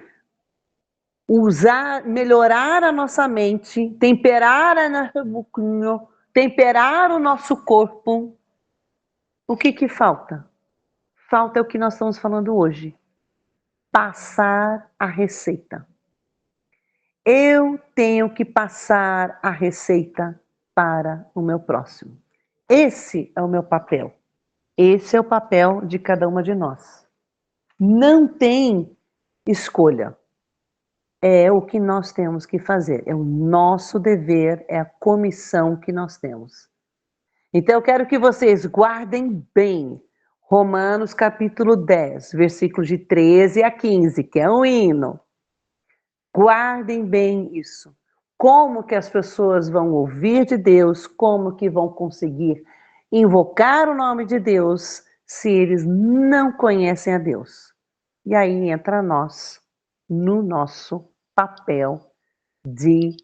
[SPEAKER 1] melhorar a nossa mente, temperar o nosso corpo. O que falta? Falta o que nós estamos falando hoje. passar a receita. Eu tenho que passar a receita para o meu próximo. Esse é o meu papel. Esse é o papel de cada uma de nós. Não tem escolha. É o que nós temos que fazer. É o nosso dever, é a comissão que nós temos. Então eu quero que vocês guardem bem Romanos capítulo 10, versículos de 13 a 15, que é um hino. Guardem bem isso. Como que as pessoas vão ouvir de Deus, como que vão conseguir invocar o nome de Deus se eles não conhecem a Deus? E aí entra nós no nosso papel de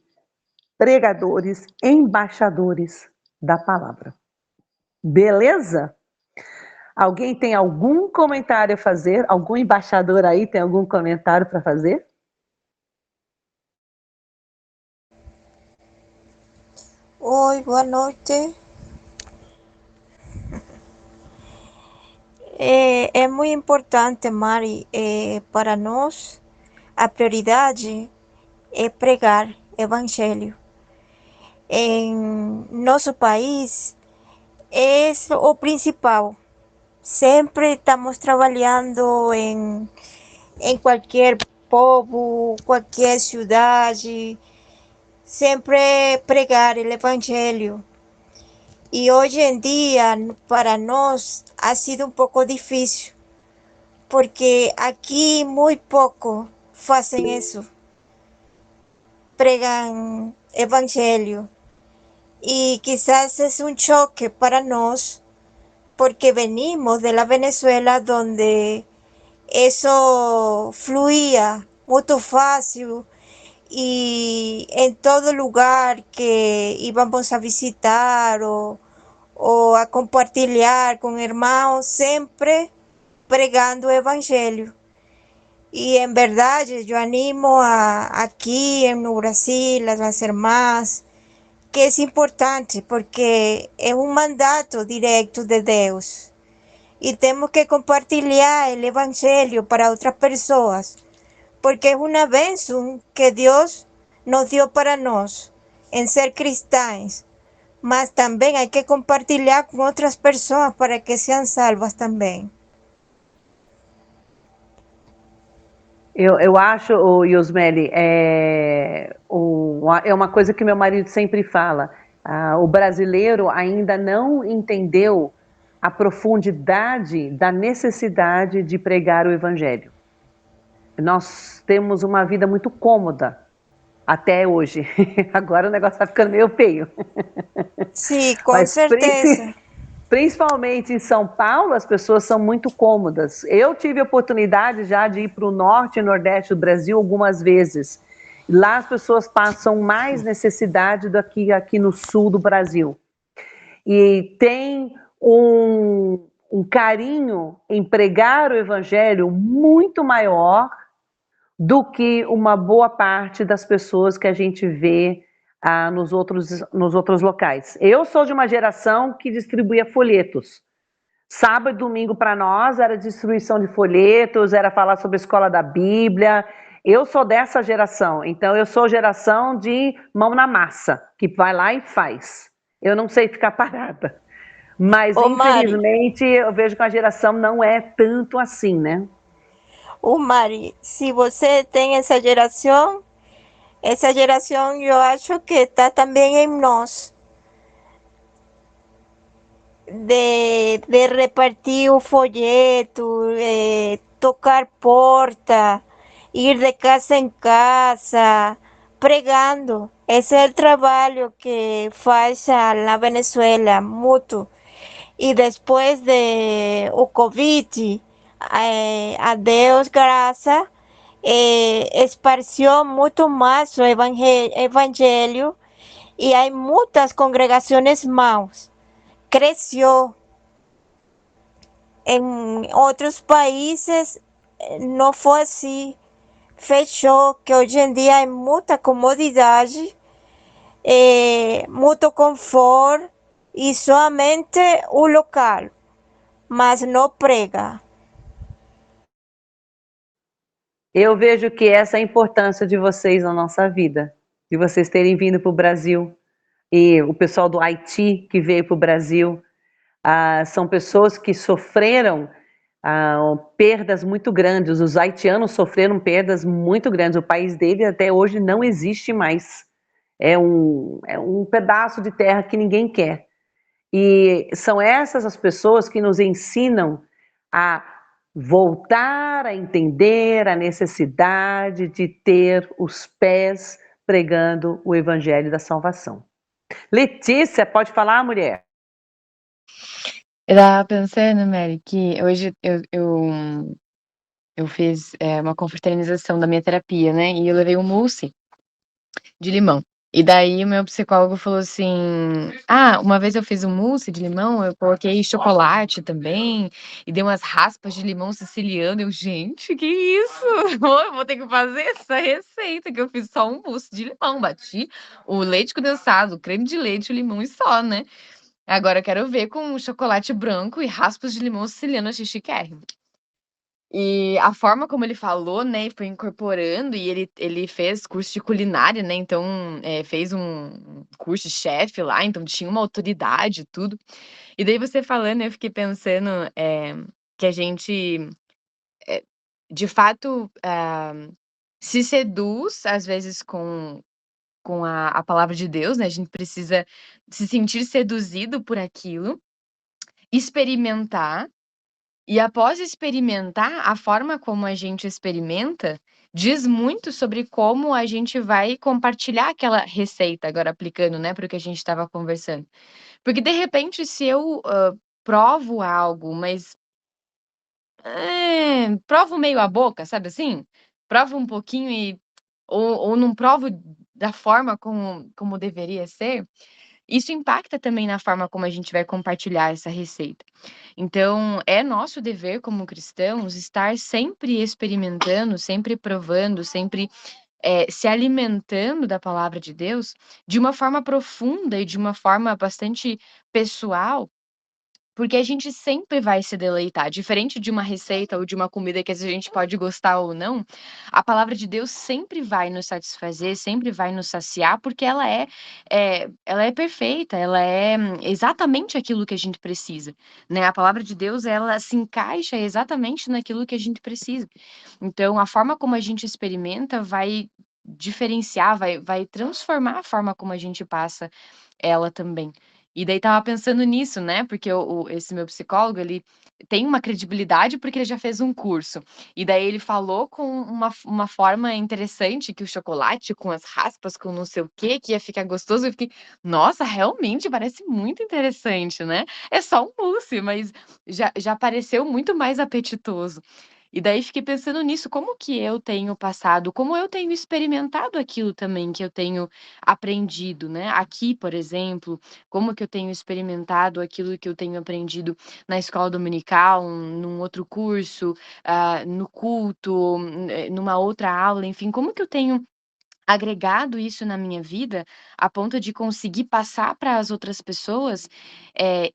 [SPEAKER 1] pregadores, embaixadores da palavra. Beleza? Alguém tem algum comentário a fazer? Algum embaixador aí tem algum comentário para fazer?
[SPEAKER 7] Oi, boa noite. É muito importante, Mari, para nós, a prioridade é pregar evangelho. Em nosso país, é o principal. Sempre estamos trabalhando em qualquer povo, qualquer cidade, sempre pregar o evangelho. E hoje em dia, para nós, ha sido um pouco difícil, porque aqui muito pouco fazem isso, pregam evangelho. Y quizás es un choque para nos, porque venimos de la Venezuela donde eso fluía muy fácil y en todo lugar que íbamos a visitar o a compartir con hermanos, siempre pregando evangelio. Y en verdad yo animo aquí en Brasil a las hermanas, que es importante porque es un mandato directo de Dios y tenemos que compartir el evangelio para otras personas porque es una bendición que Dios nos dio para nosotros en ser cristianos, mas también hay que compartirla con otras personas para que sean salvas también.
[SPEAKER 1] Eu acho, Yosmeli, é uma coisa que meu marido sempre fala. O brasileiro ainda não entendeu a profundidade da necessidade de pregar o evangelho. Nós temos uma vida muito cômoda até hoje. Agora o negócio está ficando meio feio.
[SPEAKER 7] Sim, com certeza.
[SPEAKER 1] Principalmente em São Paulo, as pessoas são muito cômodas. Eu tive a oportunidade já de ir para o norte e nordeste do Brasil algumas vezes. Lá as pessoas passam mais necessidade do que aqui no sul do Brasil. E tem um carinho em pregar o evangelho muito maior do que uma boa parte das pessoas que a gente vê nos outros locais. Eu sou de uma geração que distribuía folhetos. Sábado e domingo para nós era distribuição de folhetos, era falar sobre a escola da Bíblia. Eu sou dessa geração, então eu sou geração de mão na massa, que vai lá e faz. Eu não sei ficar parada. Mas, infelizmente, Mari, eu vejo que a geração não é tanto assim, né?
[SPEAKER 7] Mari, se você tem essa geração eu acho que está também em nós. De repartir o folheto, tocar porta, ir de casa em casa, pregando. Esse é o trabalho que faz na Venezuela, muito. E depois de o Covid, a Deus graça, esparció muito mais o evangelho e há muitas congregações más. Creció. En otros países no fue así. Fechó, que hoy en día hay mucha comodidad, mucho confort y solamente un local, mas no prega.
[SPEAKER 1] Eu vejo que essa é a importância de vocês na nossa vida, de vocês terem vindo para o Brasil, e o pessoal do Haiti que veio para o Brasil, são pessoas que sofreram perdas muito grandes, os haitianos sofreram perdas muito grandes, o país dele até hoje não existe mais, é um pedaço de terra que ninguém quer, e são essas as pessoas que nos ensinam a voltar a entender a necessidade de ter os pés pregando o evangelho da salvação. Letícia, pode falar, mulher?
[SPEAKER 2] Eu tava pensando, Mary, que hoje eu fiz uma confraternização da minha terapia, né? E eu levei um mousse de limão. E daí o meu psicólogo falou assim: uma vez eu fiz um mousse de limão, eu coloquei chocolate também, e dei umas raspas de limão siciliano. Eu, gente, que isso? Eu vou ter que fazer essa receita, que eu fiz só um mousse de limão. Bati o leite condensado, o creme de leite, o limão e só, né? Agora eu quero ver com chocolate branco e raspas de limão siciliano, achei chiquérrimo. E a forma como ele falou, né, foi incorporando, e ele fez curso de culinária, né, então fez um curso de chefe lá, então tinha uma autoridade e tudo. E daí você falando, eu fiquei pensando que a gente, de fato, se seduz, às vezes, com a palavra de Deus, né, a gente precisa se sentir seduzido por aquilo, experimentar, e após experimentar, a forma como a gente experimenta diz muito sobre como a gente vai compartilhar aquela receita, agora aplicando, né, para o que a gente estava conversando. Porque de repente, se eu provo algo, mas provo meio a boca, sabe assim? Provo um pouquinho ou não provo da forma como deveria ser, isso impacta também na forma como a gente vai compartilhar essa receita. Então, é nosso dever como cristãos estar sempre experimentando, sempre provando, sempre se alimentando da palavra de Deus de uma forma profunda e de uma forma bastante pessoal, porque a gente sempre vai se deleitar, diferente de uma receita ou de uma comida que a gente pode gostar ou não, a palavra de Deus sempre vai nos satisfazer, sempre vai nos saciar, porque ela é perfeita, ela é exatamente aquilo que a gente precisa, né? A palavra de Deus, ela se encaixa exatamente naquilo que a gente precisa. Então, a forma como a gente experimenta vai diferenciar, vai transformar a forma como a gente passa ela também. E daí estava pensando nisso, né, porque esse meu psicólogo, ele tem uma credibilidade, porque ele já fez um curso. E daí ele falou com uma forma interessante, que o chocolate com as raspas, com não sei o quê, que ia ficar gostoso. Eu fiquei: "Nossa, realmente parece muito interessante, né". É só um mousse, mas já pareceu muito mais apetitoso. E daí fiquei pensando nisso, como que eu tenho passado, como eu tenho experimentado aquilo também que eu tenho aprendido, né. Aqui, por exemplo, como que eu tenho experimentado aquilo que eu tenho aprendido na escola dominical, num outro curso, no culto, numa outra aula, enfim, como que eu tenho agregado isso na minha vida, a ponto de conseguir passar para as outras pessoas, eh,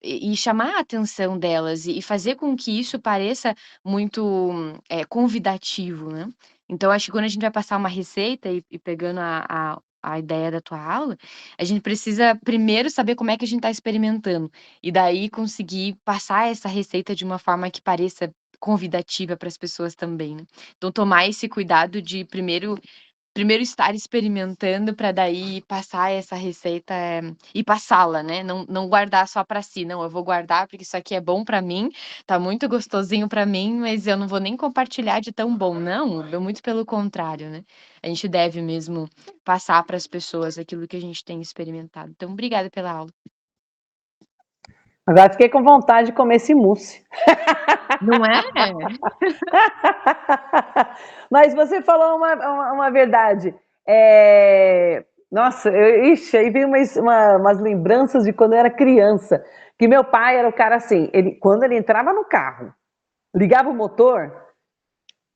[SPEAKER 2] e chamar a atenção delas e fazer com que isso pareça muito, convidativo, né. Então acho que quando a gente vai passar uma receita e pegando a ideia da tua aula, a gente precisa primeiro saber como é que a gente está experimentando, e daí conseguir passar essa receita de uma forma que pareça convidativa para as pessoas também, né. Então tomar esse cuidado de primeiro estar experimentando para daí passar essa receita, e passá-la, né, não guardar só para si, "Não, eu vou guardar porque isso aqui é bom para mim, tá muito gostosinho para mim, mas eu não vou nem compartilhar de tão bom", não, muito pelo contrário, né. A gente deve mesmo passar para as pessoas aquilo que a gente tem experimentado. Então obrigada pela aula.
[SPEAKER 1] Agora fiquei com vontade de comer esse mousse.
[SPEAKER 2] Não é?
[SPEAKER 1] Mas você falou uma verdade. Nossa, aí veio umas lembranças de quando eu era criança. Que meu pai era o cara assim, quando ele entrava no carro, ligava o motor,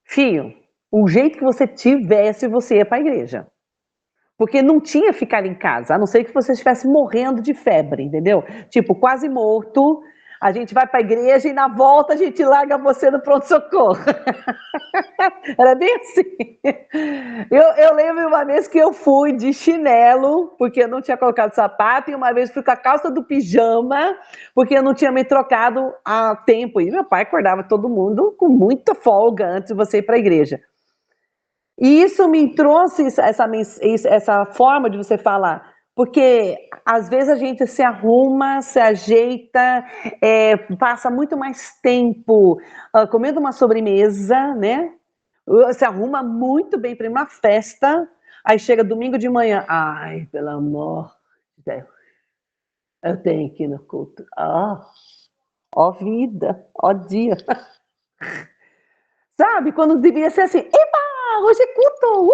[SPEAKER 1] filho, o jeito que você tivesse, você ia para a igreja. Porque não tinha ficar em casa, a não ser que você estivesse morrendo de febre, entendeu? Tipo, quase morto. A gente vai para a igreja e na volta a gente larga você no pronto-socorro. Era bem assim. Eu lembro uma vez que eu fui de chinelo, porque eu não tinha colocado sapato, e uma vez fui com a calça do pijama, porque eu não tinha me trocado há tempo. E meu pai acordava todo mundo com muita folga antes de você ir para a igreja. E isso me trouxe essa forma de você falar, porque às vezes a gente se arruma, se ajeita, passa muito mais tempo comendo uma sobremesa, né? Se arruma muito bem para uma festa, aí chega domingo de manhã, ai, pelo amor de Deus, eu tenho que ir no culto. Ó vida, ó dia. Sabe, quando devia ser assim, eba, hoje é culto,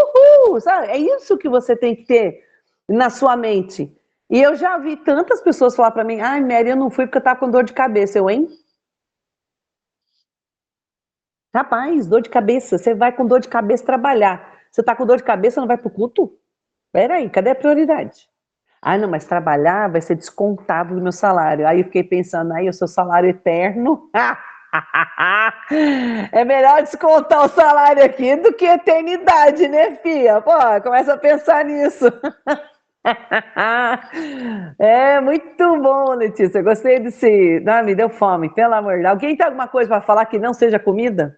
[SPEAKER 1] uhul, sabe? É isso que você tem que ter na sua mente. E eu já vi tantas pessoas falar para mim, ai, Mary, eu não fui porque eu tava com dor de cabeça. Eu, hein? Rapaz, dor de cabeça, você vai com dor de cabeça trabalhar. Você tá com dor de cabeça, não vai pro culto? Peraí, cadê a prioridade? Ah, não, mas trabalhar vai ser descontado do meu salário. Aí eu fiquei pensando, aí o seu salário eterno... É melhor descontar o salário aqui do que eternidade, né, filha? Pô, começa a pensar nisso. É muito bom, Letícia. Gostei desse. Ah, me deu fome, pelo amor de Deus. Alguém tem alguma coisa para falar que não seja comida?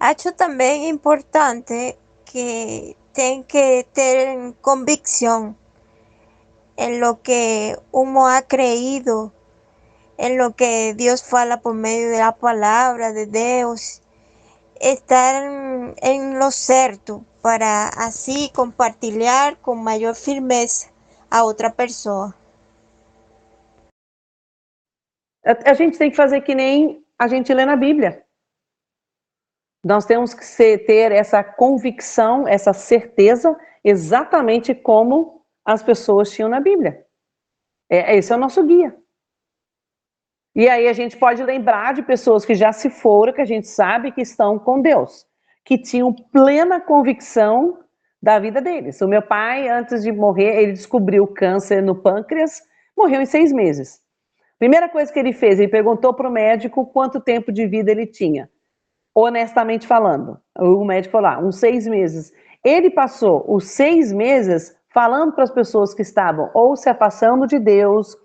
[SPEAKER 7] Acho también importante que ten que tener convicción en lo que uno ha creído, en lo que Dios fala por medio de la palabra de Dios, estar en lo cierto para así compartir con mayor firmeza a outra pessoa.
[SPEAKER 1] A gente tem que fazer que nem a gente lê na Bíblia. Nós temos que ter essa convicção, essa certeza, exatamente como as pessoas tinham na Bíblia. Esse é o nosso guia. E aí a gente pode lembrar de pessoas que já se foram, que a gente sabe que estão com Deus, que tinham plena convicção da vida deles. O meu pai, antes de morrer, ele descobriu câncer no pâncreas, morreu em 6 meses. Primeira coisa que ele fez, ele perguntou para o médico quanto tempo de vida ele tinha. Honestamente falando, o médico falou uns 6 meses. Ele passou os 6 meses falando para as pessoas que estavam ou se afastando de Deus,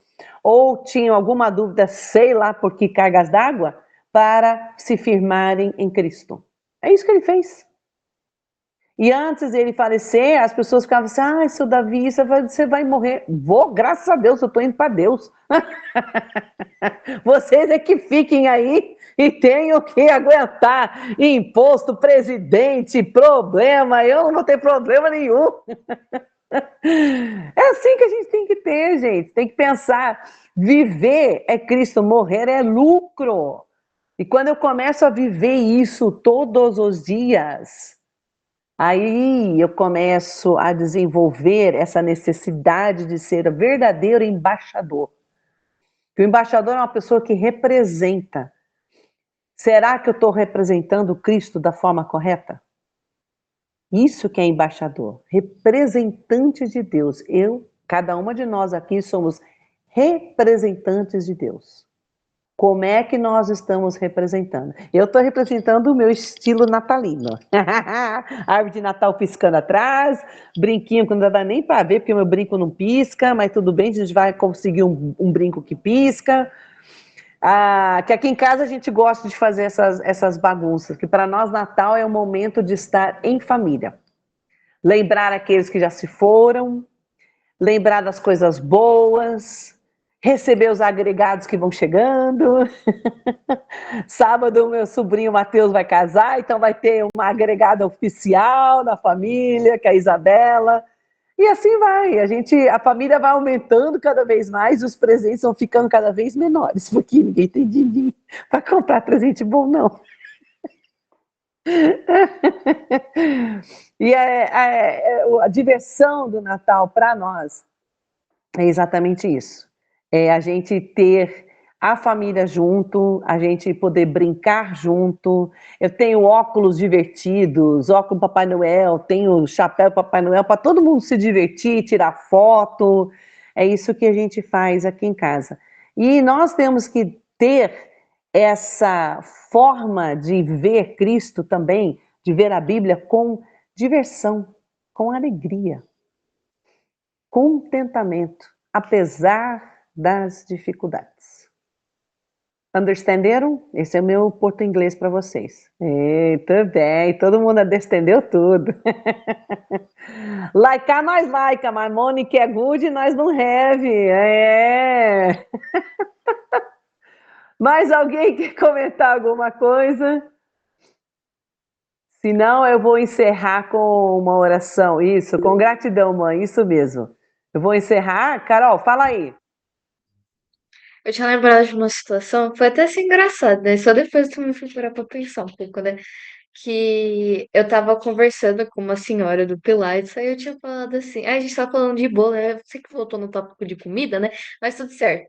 [SPEAKER 1] ou tinham alguma dúvida, sei lá por que cargas d'água, para se firmarem em Cristo. É isso que ele fez. E antes dele falecer, as pessoas ficavam assim, ah, seu Davi, você vai morrer. Vou, graças a Deus, eu estou indo para Deus. Vocês é que fiquem aí e tenham que aguentar imposto, presidente, problema. Eu não vou ter problema nenhum. É assim que a gente tem que ter, gente. Tem que pensar, viver é Cristo, morrer é lucro. E quando eu começo a viver isso todos os dias, aí eu começo a desenvolver essa necessidade de ser o verdadeiro embaixador. Que o embaixador é uma pessoa que representa. Será que eu estou representando Cristo da forma correta? Isso que é embaixador, representante de Deus. Cada uma de nós aqui somos representantes de Deus. Como é que nós estamos representando? Eu estou representando o meu estilo natalino. Árvore de Natal piscando atrás, brinquinho que não dá nem para ver, porque o meu brinco não pisca, mas tudo bem, a gente vai conseguir um brinco que pisca. Que aqui em casa a gente gosta de fazer essas bagunças, que para nós Natal é o momento de estar em família. Lembrar aqueles que já se foram, lembrar das coisas boas, receber os agregados que vão chegando. Sábado o meu sobrinho Matheus vai casar, então vai ter uma agregada oficial na família, que é a Isabela. E assim vai, a família vai aumentando cada vez mais, os presentes vão ficando cada vez menores, porque ninguém tem dinheiro para comprar presente bom, não. E a diversão do Natal para nós é exatamente isso. É a gente ter a família junto, a gente poder brincar junto. Eu tenho óculos divertidos, óculos Papai Noel, tenho chapéu Papai Noel, para todo mundo se divertir, tirar foto. É isso que a gente faz aqui em casa. E nós temos que ter essa forma de ver Cristo também, de ver a Bíblia com diversão, com alegria, contentamento, apesar das dificuldades. Understanderam? Esse é o meu porto-inglês para vocês. Muito bem, todo mundo understandeu tudo. Laicar nós laica, mas Monique é good e nós não have. É. Mais alguém quer comentar alguma coisa? Se não, eu vou encerrar com uma oração. Isso, com gratidão, mãe, isso mesmo. Eu vou encerrar. Carol, fala aí.
[SPEAKER 5] Eu tinha lembrado de uma situação, foi até assim engraçado, né? Só depois eu me fui parar pra pensar um pouco, né? Que eu tava conversando com uma senhora do Pilates, aí eu tinha falado assim, a gente tava falando de bolo, né? Você que voltou no tópico de comida, né? Mas tudo certo.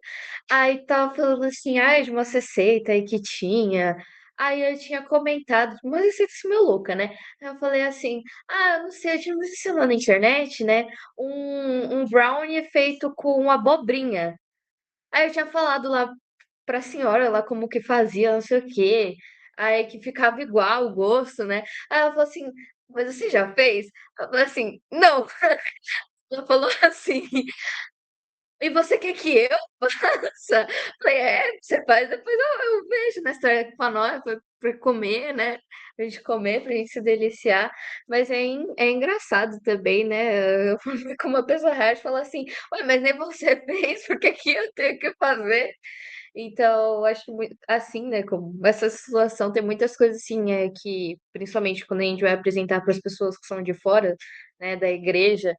[SPEAKER 5] Aí tava falando assim, de uma receita aí que tinha. Aí eu tinha comentado, uma receita assim meio louca, né? Aí eu falei assim, eu não sei, eu tinha visto lá na internet, né? Um brownie feito com abobrinha. Aí eu tinha falado lá pra senhora lá como que fazia, não sei o quê. Aí que ficava igual o gosto, né? Aí ela falou assim, mas você já fez? Eu falei assim, não. Ela falou assim, e você quer que eu faça? Falei, você faz, depois eu vejo na história com a nós, pra comer, né? Pra gente comer, pra gente se deliciar. Mas é engraçado também, né? Eu ver como uma pessoa reage e fala assim, ué, mas nem você fez, por que que eu tenho que fazer? Então, eu acho muito assim, né, como essa situação tem muitas coisas assim, que principalmente quando a gente vai apresentar para as pessoas que são de fora, né, da igreja,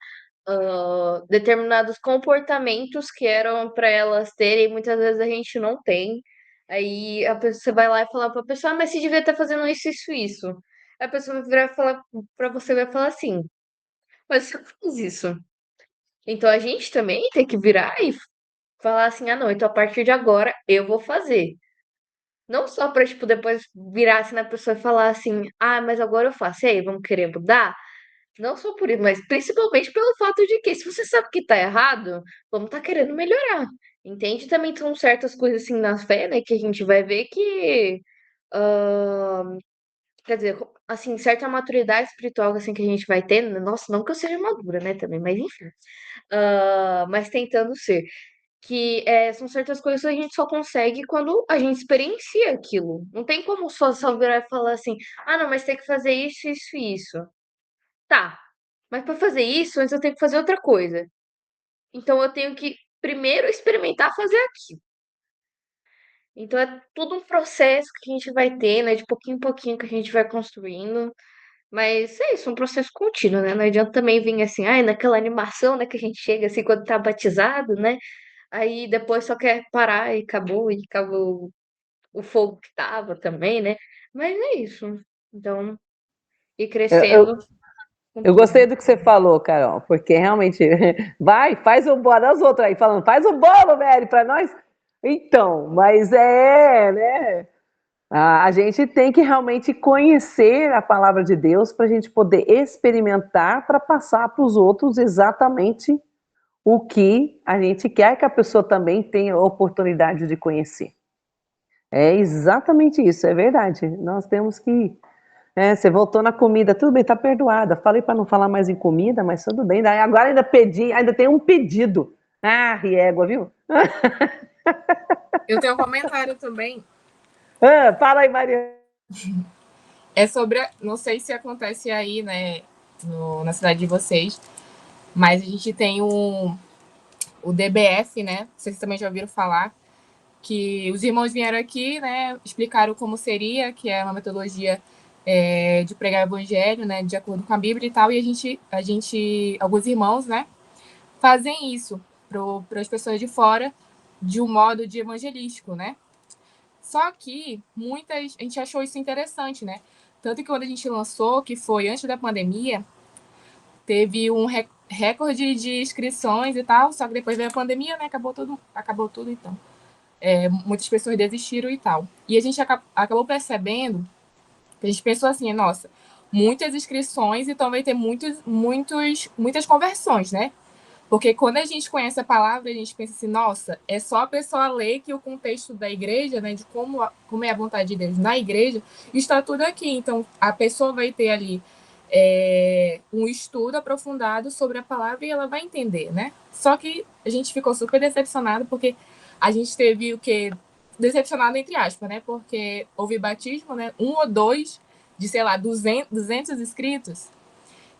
[SPEAKER 5] determinados comportamentos que eram para elas terem, muitas vezes a gente não tem. Aí a pessoa você vai lá e falar para a pessoa, mas você devia estar fazendo isso, isso, isso. Aí a pessoa vai virar e falar para você, vai falar assim, mas você faz isso. Então a gente também tem que virar e falar assim, não, então a partir de agora eu vou fazer. Não só para tipo, depois virar assim na pessoa e falar assim, mas agora eu faço, e aí, vamos querer mudar? Não só por isso, mas principalmente pelo fato de que, se você sabe que tá errado, vamos tá querendo melhorar. Entende? Também são certas coisas assim na fé, né, que a gente vai ver que, hã, quer dizer, assim, certa maturidade espiritual assim que a gente vai ter, nossa, não que eu seja madura, né, também, mas enfim. Mas tentando ser. Que são certas coisas que a gente só consegue quando a gente experiencia aquilo. Não tem como só virar e falar assim, não, mas tem que fazer isso, isso e isso. Tá, mas para fazer isso, antes eu tenho que fazer outra coisa. Então eu tenho que primeiro experimentar fazer aquilo. Então é tudo um processo que a gente vai ter, né? De pouquinho em pouquinho que a gente vai construindo. Mas é isso, um processo contínuo, né? Não adianta também vir assim, naquela animação, né? Que a gente chega assim quando tá batizado, né? Aí depois só quer parar e acabou o fogo que tava também, né? Mas é isso. Então, ir
[SPEAKER 1] Eu,
[SPEAKER 5] crescendo
[SPEAKER 1] eu,
[SPEAKER 5] com
[SPEAKER 1] eu
[SPEAKER 5] tudo.
[SPEAKER 1] gostei do que você falou, Carol, porque realmente vai, faz o bolo, as outras aí falando, faz o bolo, velho, para nós. Então, mas né? A gente tem que realmente conhecer a palavra de Deus para a gente poder experimentar para passar para os outros exatamente o que a gente quer que a pessoa também tenha a oportunidade de conhecer. É exatamente isso, é verdade. Nós temos que. Você voltou na comida, tudo bem, tá perdoada. Falei para não falar mais em comida, mas tudo bem. Daí agora ainda pedi, ainda tem um pedido. Riégua, viu?
[SPEAKER 3] Eu tenho um comentário também.
[SPEAKER 1] Fala aí, Maria.
[SPEAKER 3] É sobre, não sei se acontece aí, né, na cidade de vocês, mas a gente tem o DBF, né? Vocês também já ouviram falar, que os irmãos vieram aqui, né, explicaram como seria, que é uma metodologia de pregar o evangelho, né, de acordo com a Bíblia e tal, e a gente alguns irmãos, né, fazem isso para as pessoas de fora de um modo de evangelístico, né? Só que a gente achou isso interessante, né? Tanto que quando a gente lançou, que foi antes da pandemia, teve um recorde de inscrições e tal, só que depois veio a pandemia, né? Acabou tudo então. muitas pessoas desistiram e tal. E a gente acabou percebendo, a gente pensou assim, nossa, muitas inscrições, então vai ter muitas conversões, né? Porque quando a gente conhece a palavra, a gente pensa assim, nossa, é só a pessoa ler que o contexto da igreja, né, de como é a vontade de Deus na igreja, está tudo aqui. Então, a pessoa vai ter ali um estudo aprofundado sobre a palavra e ela vai entender, né? Só que a gente ficou super decepcionado porque a gente teve o quê? Decepcionado entre aspas, né? Porque houve batismo, né? 1 ou 2 de, sei lá, 200 inscritos.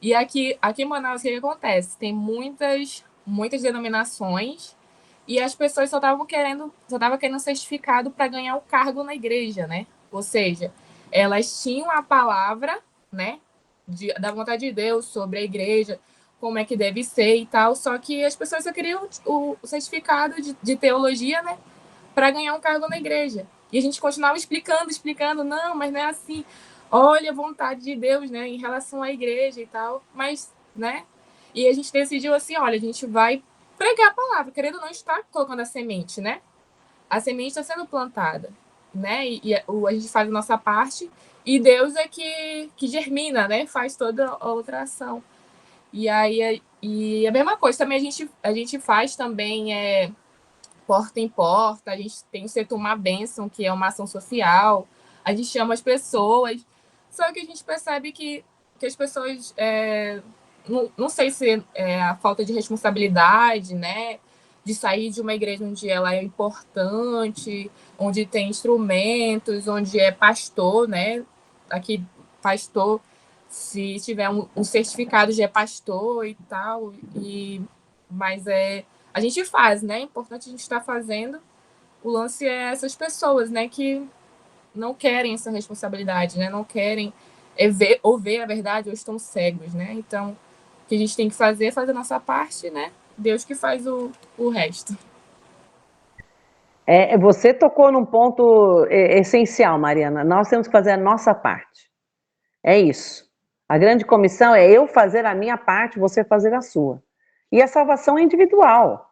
[SPEAKER 3] E aqui em Manaus, o que acontece? Tem muitas denominações e as pessoas só estavam querendo certificado para ganhar o cargo na igreja, né? Ou seja, elas tinham a palavra, né, da vontade de Deus sobre a igreja, como é que deve ser e tal, só que as pessoas só queriam o certificado de teologia, né, para ganhar um cargo na igreja. E a gente continuava explicando, não, mas não é assim. Olha a vontade de Deus, né, em relação à igreja e tal, mas, né? E a gente decidiu assim, olha, a gente vai pregar a palavra, querendo ou não estar colocando a semente, né? A semente está sendo plantada, né? E a gente faz a nossa parte e Deus é que germina, né? Faz toda a outra ação. E aí a mesma coisa também a gente faz também porta em porta, a gente tem o setor Uma Bênção, que é uma ação social, a gente chama as pessoas, só que a gente percebe que as pessoas, não sei se é a falta de responsabilidade, né, de sair de uma igreja onde ela é importante, onde tem instrumentos, onde é pastor, né, aqui pastor, se tiver um certificado já é pastor e tal, mas a gente faz, né? É importante a gente estar fazendo. O lance é essas pessoas, né, que não querem essa responsabilidade, né? Não querem ver a verdade ou estão cegos, né? Então, o que a gente tem que fazer é fazer a nossa parte, né? Deus que faz o resto.
[SPEAKER 1] Você tocou num ponto essencial, Mariana. Nós temos que fazer a nossa parte. É isso. A grande comissão é eu fazer a minha parte, você fazer a sua. E a salvação é individual.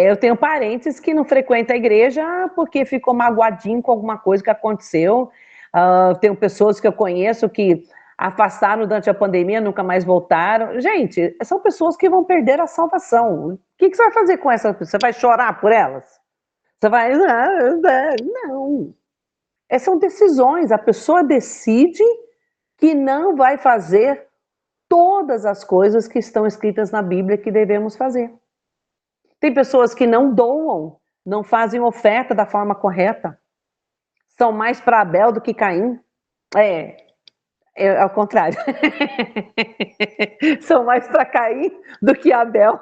[SPEAKER 1] Eu tenho parentes que não frequentam a igreja porque ficou magoadinho com alguma coisa que aconteceu. Tenho pessoas que eu conheço que afastaram durante a pandemia, nunca mais voltaram. Gente, são pessoas que vão perder a salvação. O que você vai fazer com essas pessoas? Você vai chorar por elas? Você vai... Não. São decisões. A pessoa decide que não vai fazer todas as coisas que estão escritas na Bíblia que devemos fazer. Tem pessoas que não doam, não fazem oferta da forma correta. São mais para Abel do que Caim. É ao contrário. São mais para Caim do que Abel.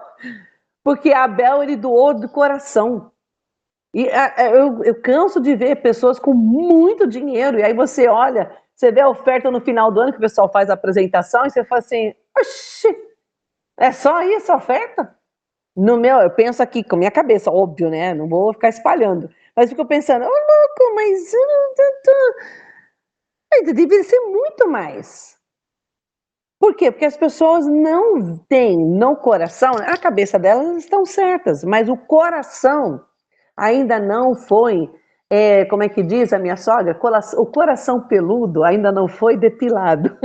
[SPEAKER 1] Porque Abel, ele doou do coração. E eu canso de ver pessoas com muito dinheiro, e aí você olha, você vê a oferta no final do ano, que o pessoal faz a apresentação, e você fala assim, oxi, é só aí essa oferta? Eu penso aqui com a minha cabeça, óbvio, né? Não vou ficar espalhando. Mas fico pensando, louco, mas deveria ser muito mais. Por quê? Porque as pessoas não têm no coração, a cabeça delas estão certas, mas o coração ainda não foi, como é que diz a minha sogra? O coração peludo ainda não foi depilado.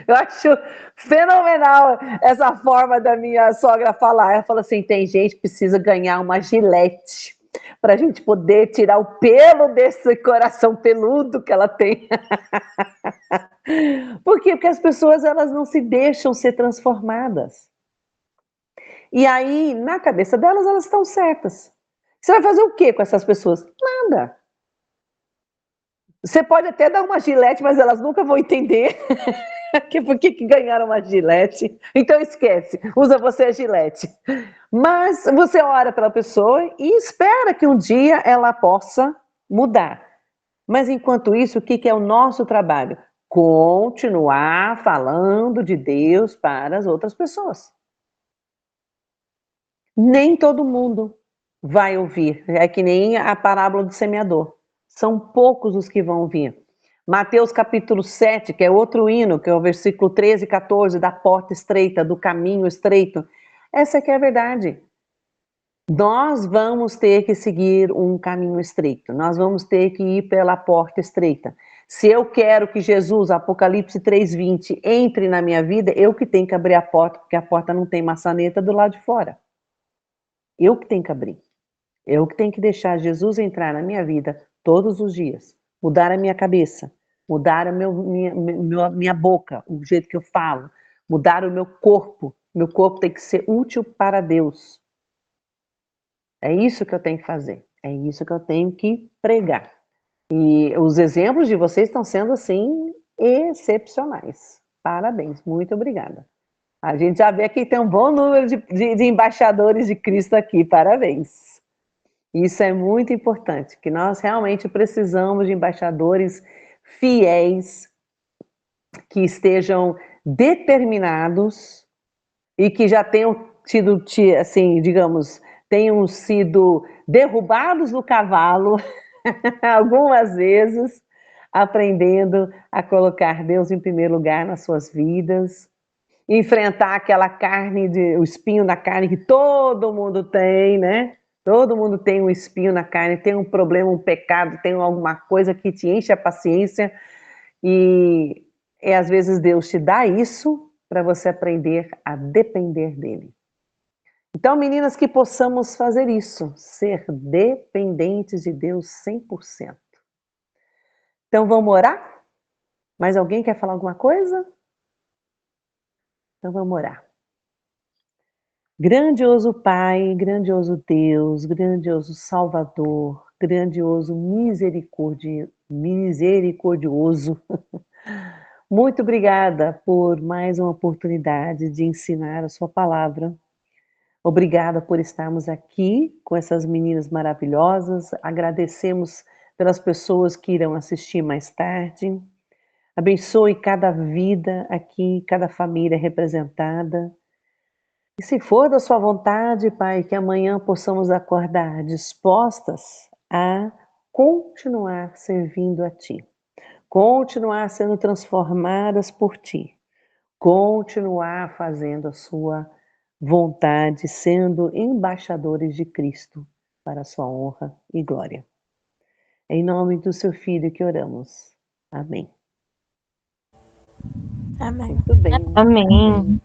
[SPEAKER 1] Eu acho fenomenal essa forma da minha sogra falar. Ela fala assim, tem gente que precisa ganhar uma gilete para a gente poder tirar o pelo desse coração peludo que ela tem. Por quê? Porque as pessoas elas não se deixam ser transformadas. E aí, na cabeça delas, elas estão certas. Você vai fazer o quê com essas pessoas? Nada. Você pode até dar uma gilete, mas elas nunca vão entender por que ganharam uma gilete. Então esquece, usa você a gilete. Mas você ora pela pessoa e espera que um dia ela possa mudar. Mas enquanto isso, o que é o nosso trabalho? Continuar falando de Deus para as outras pessoas. Nem todo mundo vai ouvir. É que nem a parábola do semeador. São poucos os que vão ouvir. Mateus capítulo 7, que é outro hino, que é o versículo 13 e 14, da porta estreita, do caminho estreito. Essa que é a verdade. Nós vamos ter que seguir um caminho estreito, nós vamos ter que ir pela porta estreita. Se eu quero que Jesus, Apocalipse 3:20, entre na minha vida, eu que tenho que abrir a porta, porque a porta não tem maçaneta do lado de fora. Eu que tenho que abrir. Eu que tenho que deixar Jesus entrar na minha vida todos os dias, mudar a minha cabeça, mudar minha boca, o jeito que eu falo, mudar o meu corpo. Meu corpo tem que ser útil para Deus. É isso que eu tenho que fazer. É isso que eu tenho que pregar. E os exemplos de vocês estão sendo, assim, excepcionais. Parabéns, muito obrigada. A gente já vê que tem um bom número de embaixadores de Cristo aqui. Parabéns. Isso é muito importante, que nós realmente precisamos de embaixadores fiéis, que estejam determinados e que já tenham tido, assim, digamos, tenham sido derrubados do cavalo algumas vezes, aprendendo a colocar Deus em primeiro lugar nas suas vidas, enfrentar aquela carne, o espinho na carne que todo mundo tem, né? Todo mundo tem um espinho na carne, tem um problema, um pecado, tem alguma coisa que te enche a paciência e às vezes Deus te dá isso para você aprender a depender dele. Então, meninas, que possamos fazer isso, ser dependentes de Deus 100%. Então, vamos orar? Mais alguém quer falar alguma coisa? Então, vamos orar. Grandioso Pai, grandioso Deus, grandioso Salvador, grandioso misericordioso. Muito obrigada por mais uma oportunidade de ensinar a sua palavra. Obrigada por estarmos aqui com essas meninas maravilhosas. Agradecemos pelas pessoas que irão assistir mais tarde. Abençoe cada vida aqui, cada família representada. E se for da sua vontade, Pai, que amanhã possamos acordar dispostas a continuar servindo a Ti, continuar sendo transformadas por Ti, continuar fazendo a Sua vontade, sendo embaixadores de Cristo para a Sua honra e glória. Em nome do Seu Filho que oramos. Amém.
[SPEAKER 7] Amém.
[SPEAKER 1] Muito bem.
[SPEAKER 2] Amém.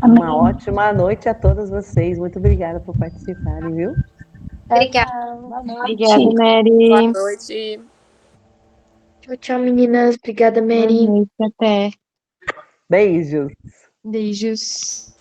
[SPEAKER 1] Uma ótima noite a todas vocês. Muito obrigada por participarem, viu?
[SPEAKER 4] Obrigada.
[SPEAKER 2] Obrigada, Mary.
[SPEAKER 3] Boa noite.
[SPEAKER 5] Tchau, tchau, meninas. Obrigada,
[SPEAKER 2] Boa
[SPEAKER 5] Mary.
[SPEAKER 2] noite, até.
[SPEAKER 1] Beijos.
[SPEAKER 2] Beijos.